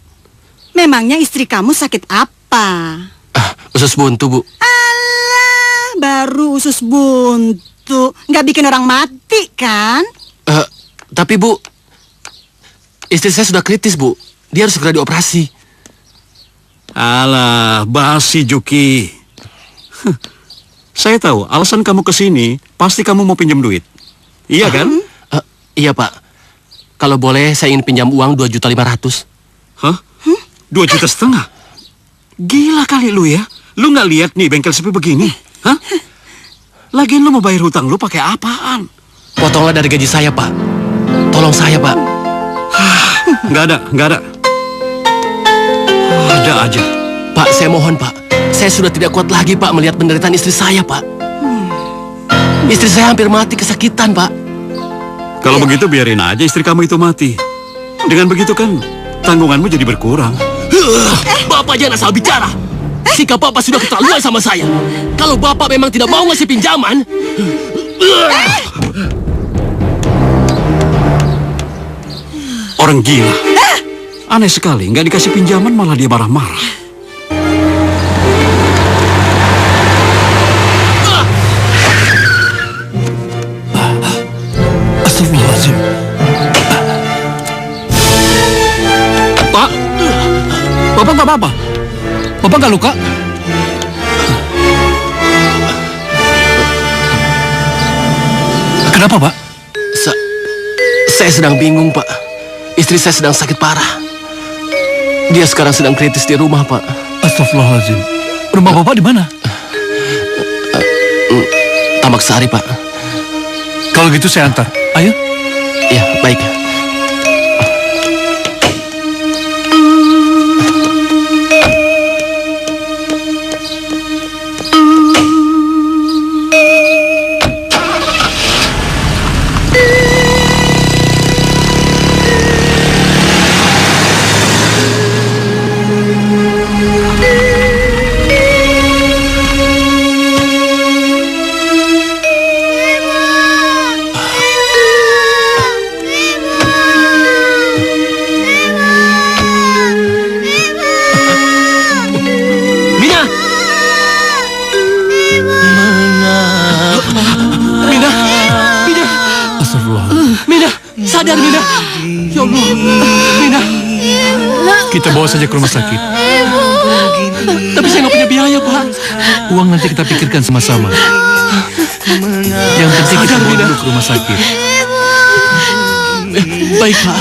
Memangnya istri kamu sakit apa? Usus buntu, Bu. Alah, baru usus buntu. Nggak bikin orang mati, kan? Tapi, Bu, istri saya sudah kritis, Bu. Dia harus segera dioperasi. Alah, basi Juki. Saya tahu, alasan kamu ke sini pasti kamu mau pinjam duit. Iya kan? Iya, Pak. Kalau boleh, saya ingin pinjam uang 2.500.000. Hah? 2,5 juta? Gila kali lu ya. Lu nggak lihat nih bengkel sepi begini? Hah? Lagian lu mau bayar hutang lu pakai apaan? Potonglah dari gaji saya, Pak. Tolong saya, Pak. Nggak ada. Ada aja. Pak, saya mohon, Pak. Saya sudah tidak kuat lagi, Pak, melihat penderitaan istri saya, Pak. Istri saya hampir mati kesakitan, Pak. Kalau begitu biarin aja istri kamu itu mati. Dengan begitu kan tanggunganmu jadi berkurang. Bapak jangan asal bicara. Sikap Bapak sudah keterlaluan sama saya. Kalau Bapak memang tidak mau ngasih pinjaman... Orang gila. Aneh sekali, nggak dikasih pinjaman malah dia marah-marah. Astagfirullahaladzim. Pak, Bapak nggak apa-apa? Bapak nggak luka? Kenapa, Pak? Saya sedang bingung, Pak. Istri saya sedang sakit parah. Dia sekarang sedang kritis di rumah, Pak. Astagfirullahaladzim. Rumah Bapak di mana? Tamak Sari, Pak. Kalau gitu saya antar. Ayo. Ya, baik. Sadar, Mina. Ya Allah, Mina. Kita bawa saja ke rumah sakit. Tapi saya nggak punya biaya, Pak. Uang nanti kita pikirkan sama-sama. Yang penting kita bawa dulu ke rumah sakit. Baik, Pak.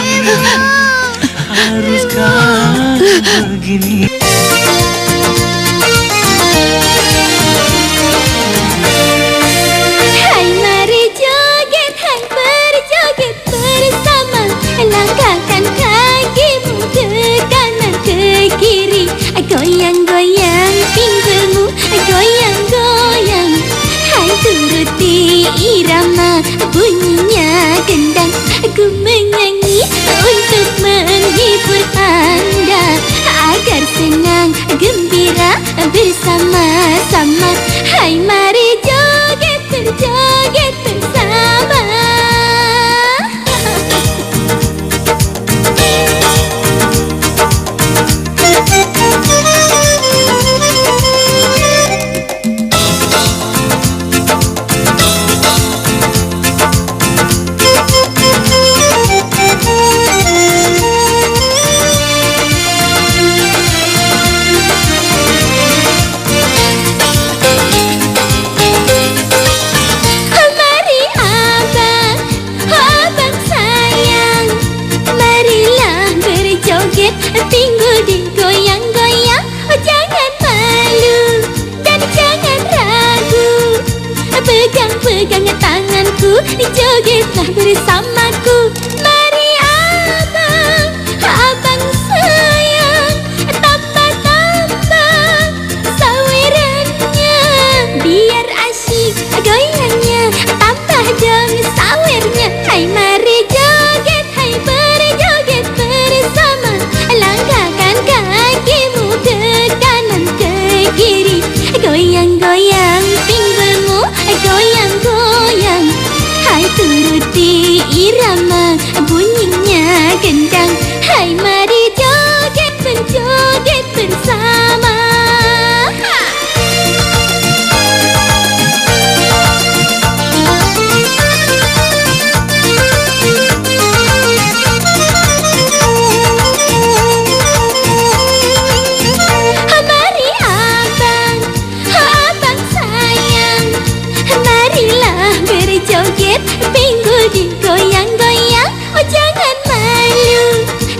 Haruskah begini? Hai mari joget, hai berjoget bersama. Langkahkan kakimu ke kanan ke kiri. Goyang-goyang pinggulmu, goyang-goyang. Hai turuti irama bunyinya gendang. Aku menyanyi untuk menghibur Anda agar senang gembira. bersama-sama. Hai mari joget berjoget bersama. Tinggu digoyang-goyang, oh jangan malu dan jangan ragu. Pegang-pegang tanganku, jogetlah bersamaku. Mari abang, abang sayang, tambah-tambah sawerannya. Biar asyik goyangnya, tambah dong sawernya. Hai mari joget, hai berjoget bersama. Langkahkan kakimu ke kanan ke kiri. Goyang-goyang pinggulmu, goyang-goyang. Hai turuti irama bunyinya gendang. Hai mari joget berjoget bersama. Joget pinggul digoyang-goyang, oh jangan malu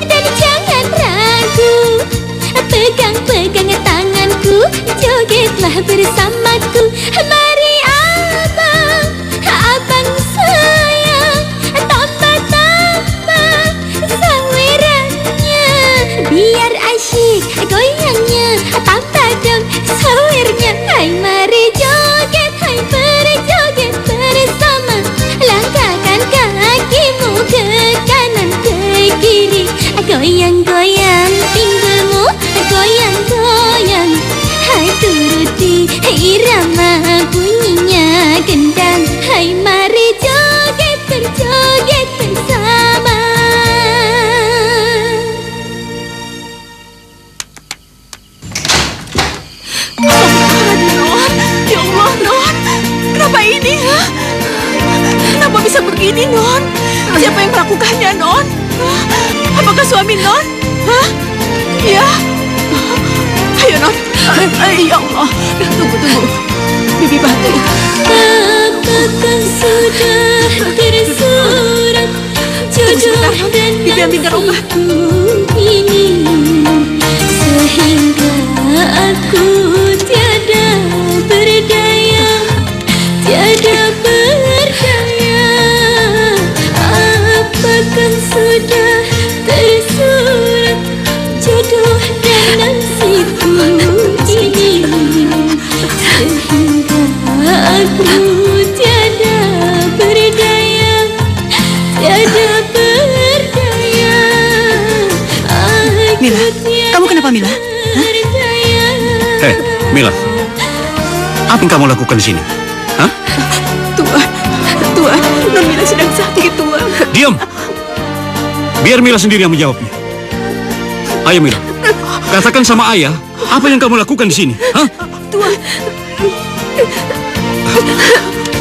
dan jangan ragu. Pegang-pegang tanganku, jogetlah bersamaku. Mari abang, abang sayang, tambah-tambah sawerannya. Biar asyik goyangnya, tambah dong sawernya. Hai mari joget, hai berjoget bersama. Langkahkan kakimu ke kanan ke kiri. Goyang-goyang pinggulmu, goyang-goyang. Hai turuti irama bunyinya gendang. Hai mari joget berjoget bersama. Non, ya Allah Non, kenapa ini? Kenapa bisa begini Non? Siapa yang melakukannya Non? Apakah suami Non? Hah? Ya. Ayo Non. Ya Allah. Tunggu. Bibi bantu. Apakah sudah tersurat jodoh dan nasibku ini, sehingga aku tiada berdaya, tiada berdaya. Apakah sudah tersurat jodoh dan nasibku ini, sehingga aku tiada berdaya, tiada berdaya. Mila, kamu kenapa Mila? Hei, Mila, apa yang kamu lakukan di sini? Hah? Tuan, Non Mila sedang sakit Tuan. Diam! Biar Mila sendiri yang menjawabnya. Ayo Mila, katakan sama ayah apa yang kamu lakukan di sini. Hah? Tuan.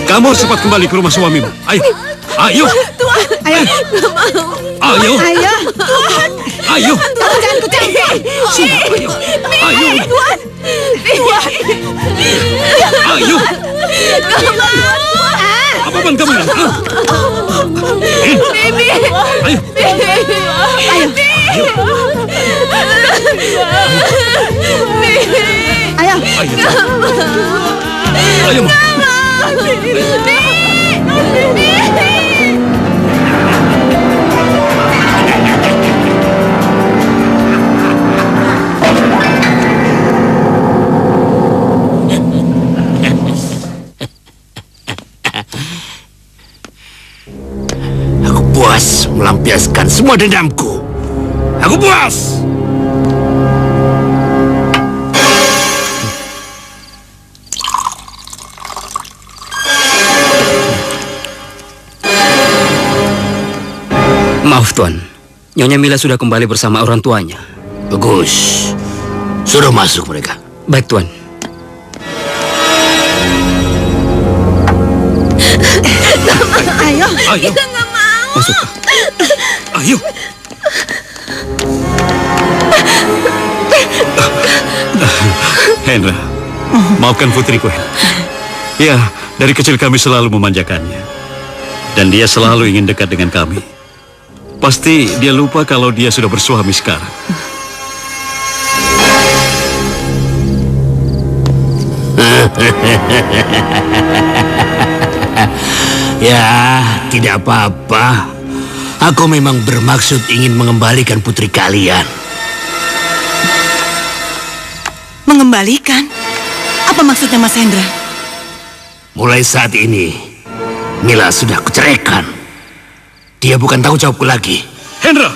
Kamu harus cepat kembali ke rumah suamimu. Ayo, ayo. Tuan, ayo. Ayo. Ayo. Tuan. Ayo. Kamu jangan kucang. Sini. Ayo. Tuan. Tuan. Ayo. Apa pun kamu bilang? Bibi. Ayo. Ayo. Ayo. Ayo. Ayo. Aku puas melampiaskan semua dendamku. Aku puas. Tuan. Nyonya Mila sudah kembali bersama orang tuanya. Bagus. Suruh masuk mereka. Baik, Tuan. Ayo. Ayo. Kita nggak mau. Masuk. Ayo. Hendra, maafkan putriku. Ya, dari kecil kami selalu memanjakannya. Dan dia selalu ingin dekat dengan kami. Pasti dia lupa kalau dia sudah bersuami sekarang. Ya, tidak apa-apa. Aku memang bermaksud ingin mengembalikan putri kalian. Mengembalikan? Apa maksudnya Mas Hendra? Mulai saat ini, Mila sudah kuceraikan. Dia bukan tanggung jawabku lagi. Hendra,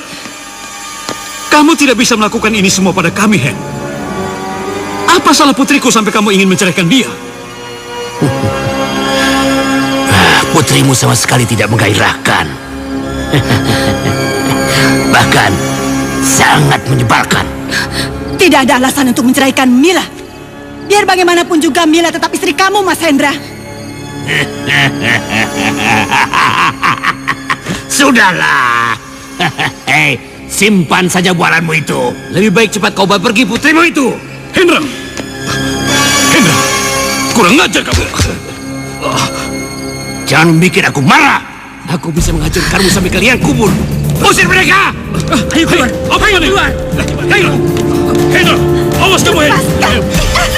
kamu tidak bisa melakukan ini semua pada kami, Hen. Apa salah putriku sampai kamu ingin menceraikan dia? Putrimu sama sekali tidak menggairahkan. Bahkan sangat menyebalkan. Tidak ada alasan untuk menceraikan Mila. Biar bagaimanapun juga Mila tetap istri kamu, Mas Hendra. Sudahlah. Hei, simpan saja bualanmu itu. Lebih baik cepat kau bawa pergi putrimu itu. Hendra! Hendra! Kurang ajar kamu. Jangan bikin aku marah. Aku bisa menghancurkanmu sampai kalian kubur. Usir mereka! Ayo keluar! Apa yang keluar? Hendra! Hendra! Awas kamu, Hendra!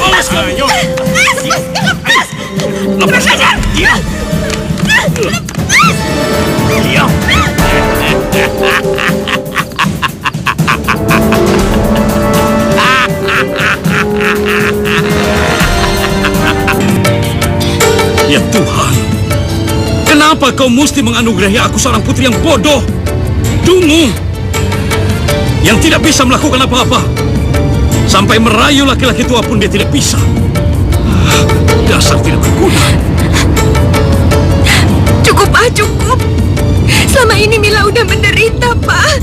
Awas kamu! Ayo! Lepas saja! Diam! Diam! Ya Tuhan, kenapa kau mesti menganugerahi aku seorang putri yang bodoh, dungu, yang tidak bisa melakukan apa-apa, sampai merayu laki-laki tua pun dia tidak bisa. Dasar tidak berguna. Cukup, Pak, cukup. Selama ini Mila udah menderita, Pak.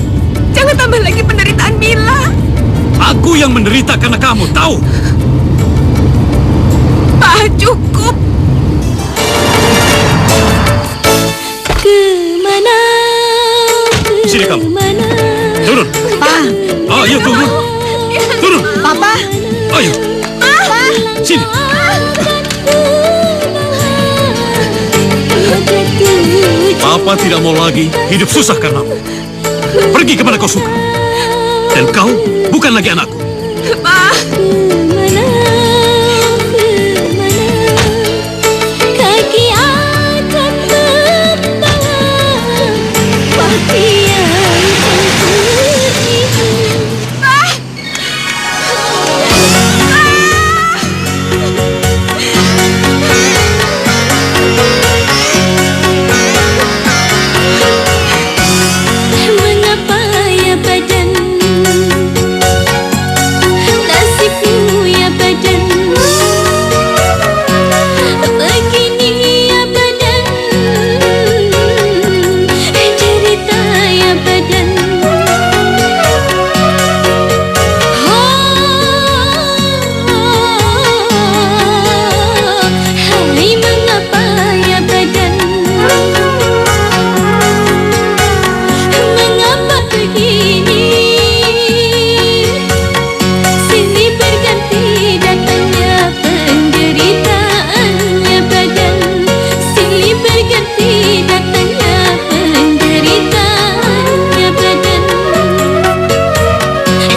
Jangan tambah lagi penderitaan Mila. Aku yang menderita karena kamu, tahu? Pak, cukup. Kemana? Sini kamu. Turun. Pak. Ayo turun. Turun. Papa. Ayo. Papa. Sini. Papa tidak mau lagi hidup susah karenamu. Pergi kemana kau suka. Dan kau bukan lagi anakku. Pak. Kaki akan membawa pakaian itu. Pak. Mengapa ya badan, nasibku ya badan, begini ya badan, cerita ya badan. Hai mengapa ya badan, mengapa begini, silih berganti datangnya penderitaannya badan, silih berganti datangnya penderitaannya badan,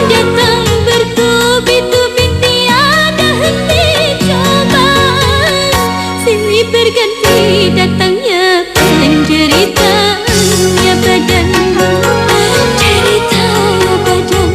datang bertubi-tubi tiada henti cobaan, silih berganti datangnya penderitaannya badan, cerita badan.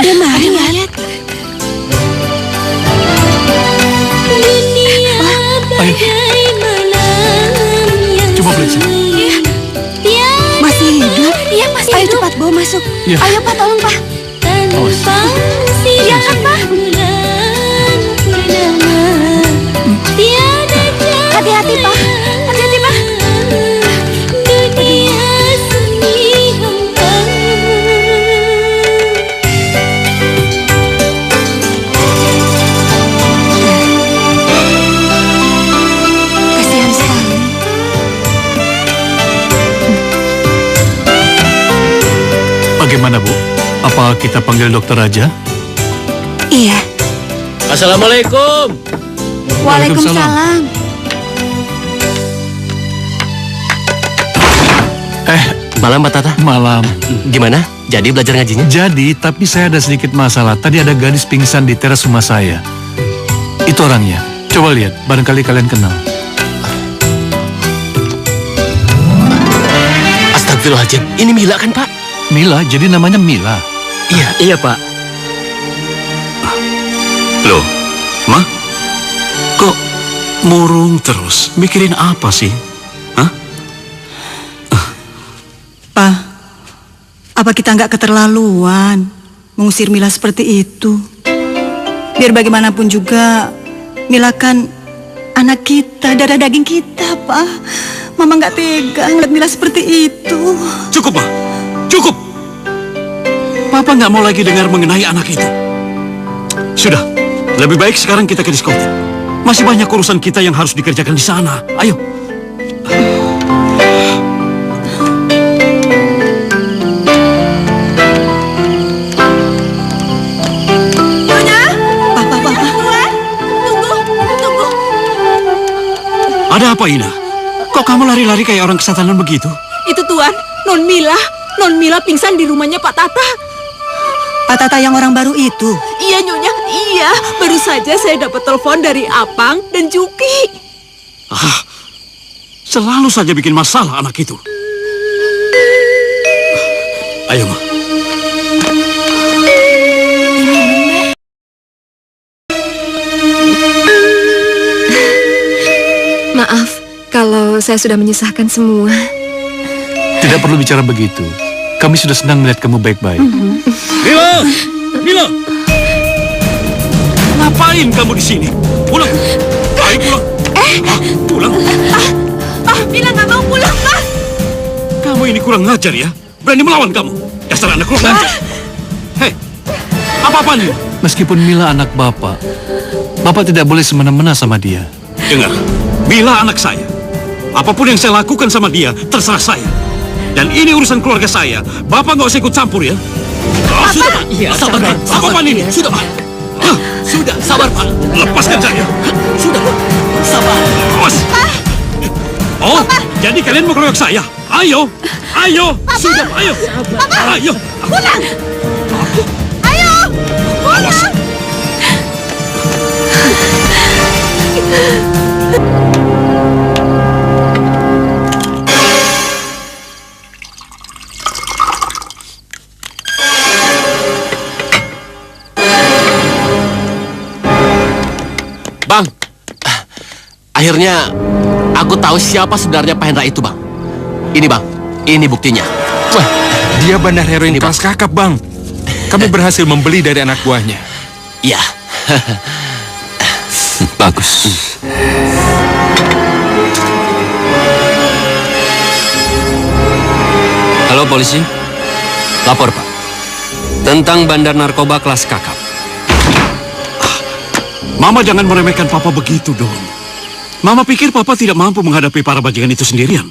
Ada mayat. Coba periksa. Masih hidup? Iya, masih Ayo hidup. cepat bawa masuk. Iya. Ayo, Pak, tolong, Pak. Iya kan, Pak? Hati-hati, Pak. Hati-hati, Pak. Kasihan sekali. Bagaimana, Bu? Apa kita panggil dokter aja? Iya. Assalamualaikum. Waalaikumsalam. Malam, Mbak Tata. Malam. Gimana? Jadi belajar ngajinya? Jadi, tapi saya ada sedikit masalah. Tadi ada gadis pingsan di teras rumah saya. Itu orangnya. Coba lihat, barangkali kalian kenal. Astagfirullahaladzim. Ini Mila kan, Pak? Mila, jadi namanya Mila. Iya, Pak. Loh, Ma? Kok murung terus? Mikirin apa sih? Hah? Pa, apa kita nggak keterlaluan mengusir Mila seperti itu? Biar bagaimanapun juga, Mila kan anak kita, darah daging kita, Pa. Mama nggak tega ngeliat Mila seperti itu. Cukup, Ma. Cukup. Papa nggak mau lagi dengar mengenai anak itu. Sudah, lebih baik sekarang kita ke diskotik. Masih banyak urusan kita yang harus dikerjakan di sana. Ayo. Ada apa, Ina? Kok kamu lari-lari kayak orang kesatanan begitu? Itu Tuan, Non Mila pingsan di rumahnya Pak Tata. Pak Tata yang orang baru itu? Iya, Nyonya, iya. Baru saja saya dapat telepon dari Apang dan Juki. Selalu saja bikin masalah anak itu. Ayo, Ma. Maaf kalau saya sudah menyusahkan semua. Tidak perlu bicara begitu. Kami sudah senang melihat kamu baik-baik. Mila! Mila! Ngapain kamu di sini? Pulang! Ayo pulang! Pulang! Mila nggak mau pulang, Pak. Kamu ini kurang ngajar ya. Berani melawan kamu. Dasar anak kurang ngajar. Hei, apa-apaan ini? Meskipun Mila anak Bapak, Bapak tidak boleh semena-mena sama dia. Dengar, Mila anak saya. Apapun yang saya lakukan sama dia, terserah saya. Dan ini urusan keluarga saya. Bapak nggak usah ikut campur ya. Sudah, Pak. Iya, sabar, Pak. Apa-apaan ini? Sudah, Pak. Sudah, sabar, Pak. Lepaskan saya. Sudah, Pak. Sabar. Awas. Oh, jadi kalian mau keroyok saya? Ayo, ayo. Sudah, ayo. Ayo. Pulang. Ayo. Awas. Bang, akhirnya aku tahu siapa sebenarnya Pak Hendra itu, Bang. Ini, Bang, ini buktinya. Wah, dia bandar heroin kelas kakap, Bang. Kami berhasil membeli dari anak buahnya. Iya. Bagus. Halo polisi. Lapor, Pak. Tentang bandar narkoba kelas kakap. Mama jangan meremehkan Papa begitu dong. Mama pikir Papa tidak mampu menghadapi para bajingan itu sendirian.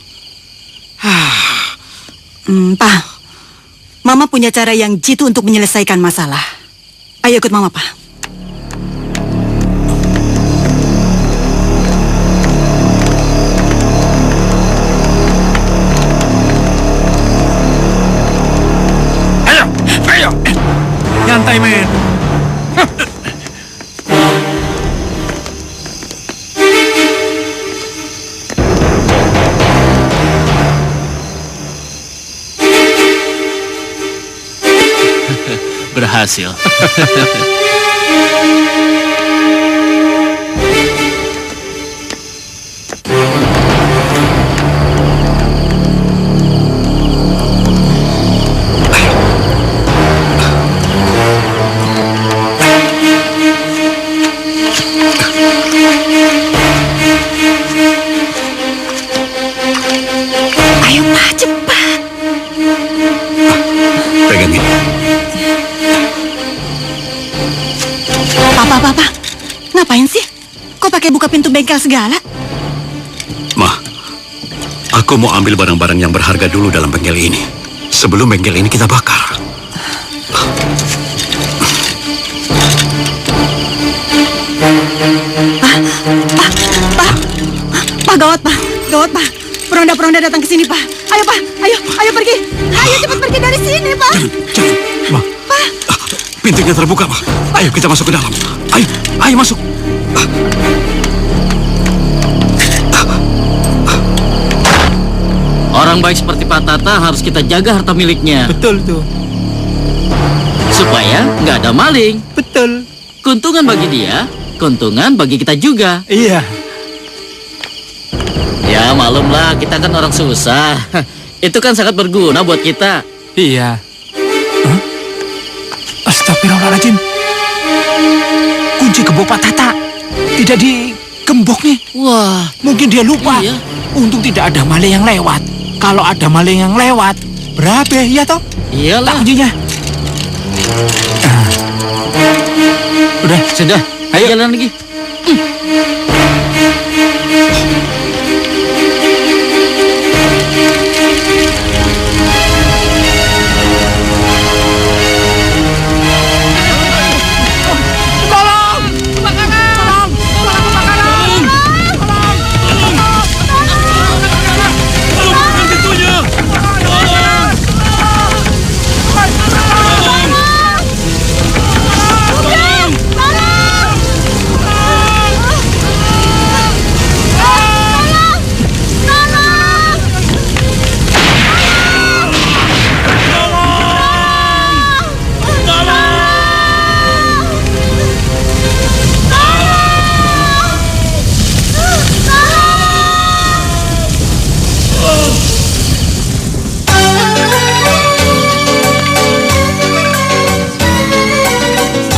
Pak, Mama punya cara yang jitu untuk menyelesaikan masalah. Ayo ikut Mama, Pak. Ayo. Nyantai, men. berhasil. Ayo Pak, cepat. Pegang ini. Papa, ngapain sih? Kok pakai buka pintu bengkel segala? Ma, aku mau ambil barang-barang yang berharga dulu dalam bengkel ini. Sebelum bengkel ini kita bakar. Pak, gawat Pak. Peronda-peronda datang ke sini Pak. Ayo pergi. Ayo cepat pergi dari sini Pak. Ma, pintunya terbuka, Ma. Ayo kita masuk ke dalam. Ayo masuk. Orang baik seperti Pak Tata harus kita jaga harta miliknya. Betul tuh. Supaya nggak ada maling. Betul. Keuntungan bagi dia, keuntungan bagi kita juga. Iya. Ya malumlah, kita kan orang susah. Itu kan sangat berguna buat kita. Iya. Astagfirullahaladzim. Kunci gembok Pak Tata tidak digembok nih. Wah, mungkin dia lupa. Iya. Untung tidak ada maling yang lewat. Kalau ada maling yang lewat, berapa ya toh? Iyalah. Tak kuncinya. Sudah. Ayo jalan lagi.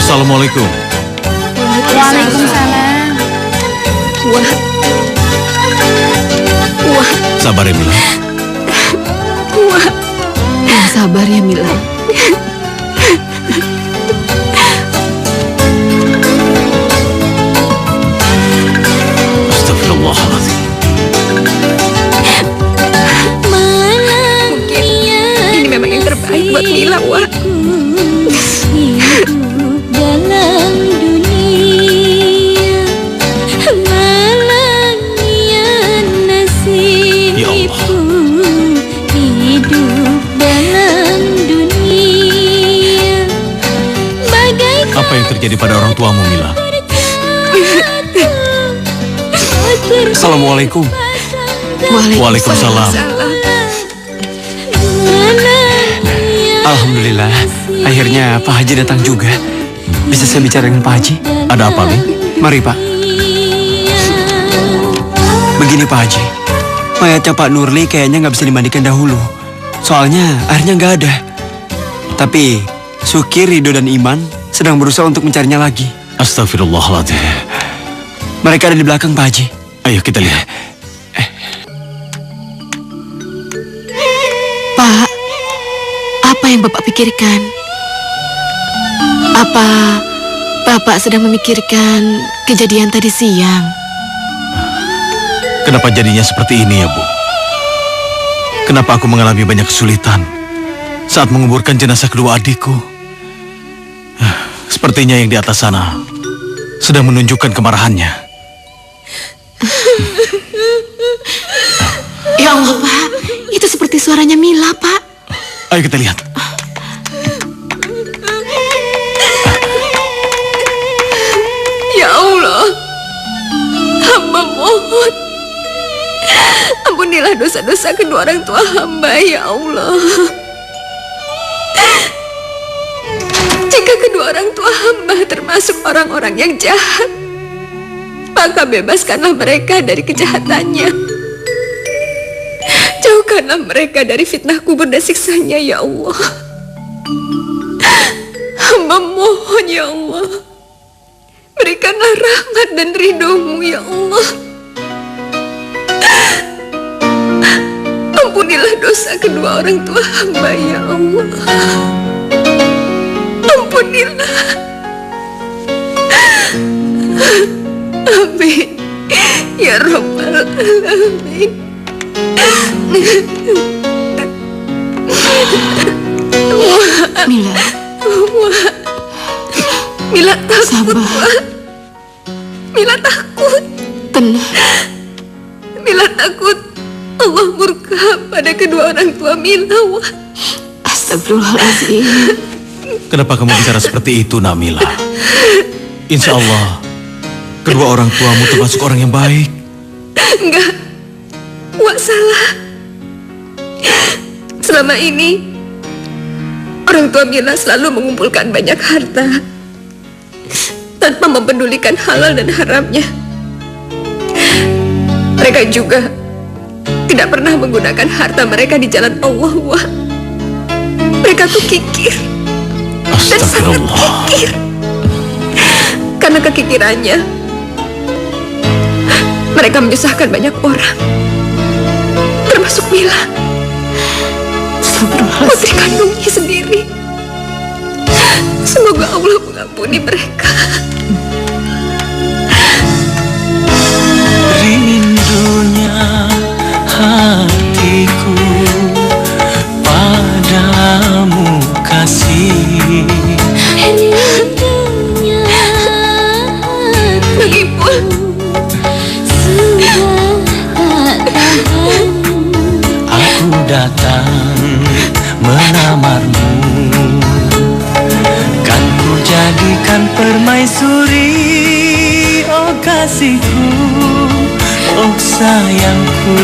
Assalamualaikum. Waalaikumsalam. Wah. Sabar ya Mila. Wah. Yang sabar ya Mila. Astagfirullahaladzim. Mungkin ini memang yang terbaik buat Mila, Wah. Dalam dunia malangnya nasibku, hidup dalam dunia bagaikan Apa yang terjadi pada orang tuamu, Mila? Assalamualaikum. Waalaikumsalam. Alhamdulillah, akhirnya Pak Haji datang juga. Bisa saya bicara dengan Pak Haji? Ada apa, Ling? Mari, Pak. Begini, Pak Haji. Mayatnya Pak Nurli kayaknya nggak bisa dimandikan dahulu. Soalnya airnya nggak ada. Tapi Sukir, Rido, dan Iman sedang berusaha untuk mencarinya lagi. Astagfirullahaladzim. Mereka ada di belakang, Pak Haji. Ayo kita lihat. Pak, apa yang Bapak pikirkan? Apa Bapak sedang memikirkan kejadian tadi siang? Kenapa jadinya seperti ini ya, Bu? Kenapa aku mengalami banyak kesulitan saat menguburkan jenazah kedua adikku? Sepertinya yang di atas sana sedang menunjukkan kemarahannya. Ya Allah, Pak. Itu seperti suaranya Mila, Pak. Ayo kita lihat. Ya Allah, hamba mohon, ampunilah dosa-dosa kedua orang tua hamba, ya Allah. kedua orang tua hamba termasuk orang-orang yang jahat, maka bebaskanlah mereka dari kejahatannya. Jauhkanlah mereka dari fitnah kubur dan siksanya, ya Allah. Hamba mohon, ya Allah, berikanlah rahmat dan ridho-Mu, ya Allah. Ampunilah dosa kedua orang tua hamba, ya Allah. Ampunilah. Amin ya Rabbal Alamin. Mila. Mila takut, Wak. Mila takut. Tenang. Mila takut Allah murka pada kedua orang tua Mila, Wak. Astagfirullahaladzim. Kenapa kamu bicara seperti itu, Namila? Insya Allah, kedua orang tuamu termasuk orang yang baik. Enggak, Wak salah. Selama ini orang tua Mila selalu mengumpulkan banyak harta tanpa mempedulikan halal dan haramnya. Mereka juga tidak pernah menggunakan harta mereka di jalan Allah, Wak. Mereka tuh kikir dan sangat kikir. Karena kekikirannya, mereka menyusahkan banyak orang, termasuk Mila, putri kandungnya sendiri. Semoga Allah mengampuni mereka. Rindunya hatiku padamu kasih. Rindunya hatiku sudah tak tahan. Aku datang menamarmu, kan ku jadikan permaisuri. Oh kasihku, oh sayangku,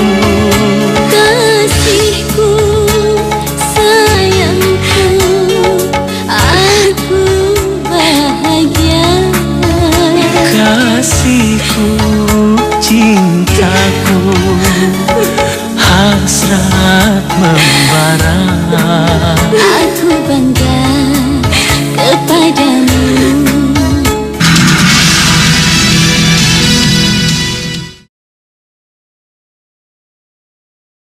Kasihku, sayangku, aku bahagia. kasihku, cintaku, hasrat membara. Aku bangga kepadamu.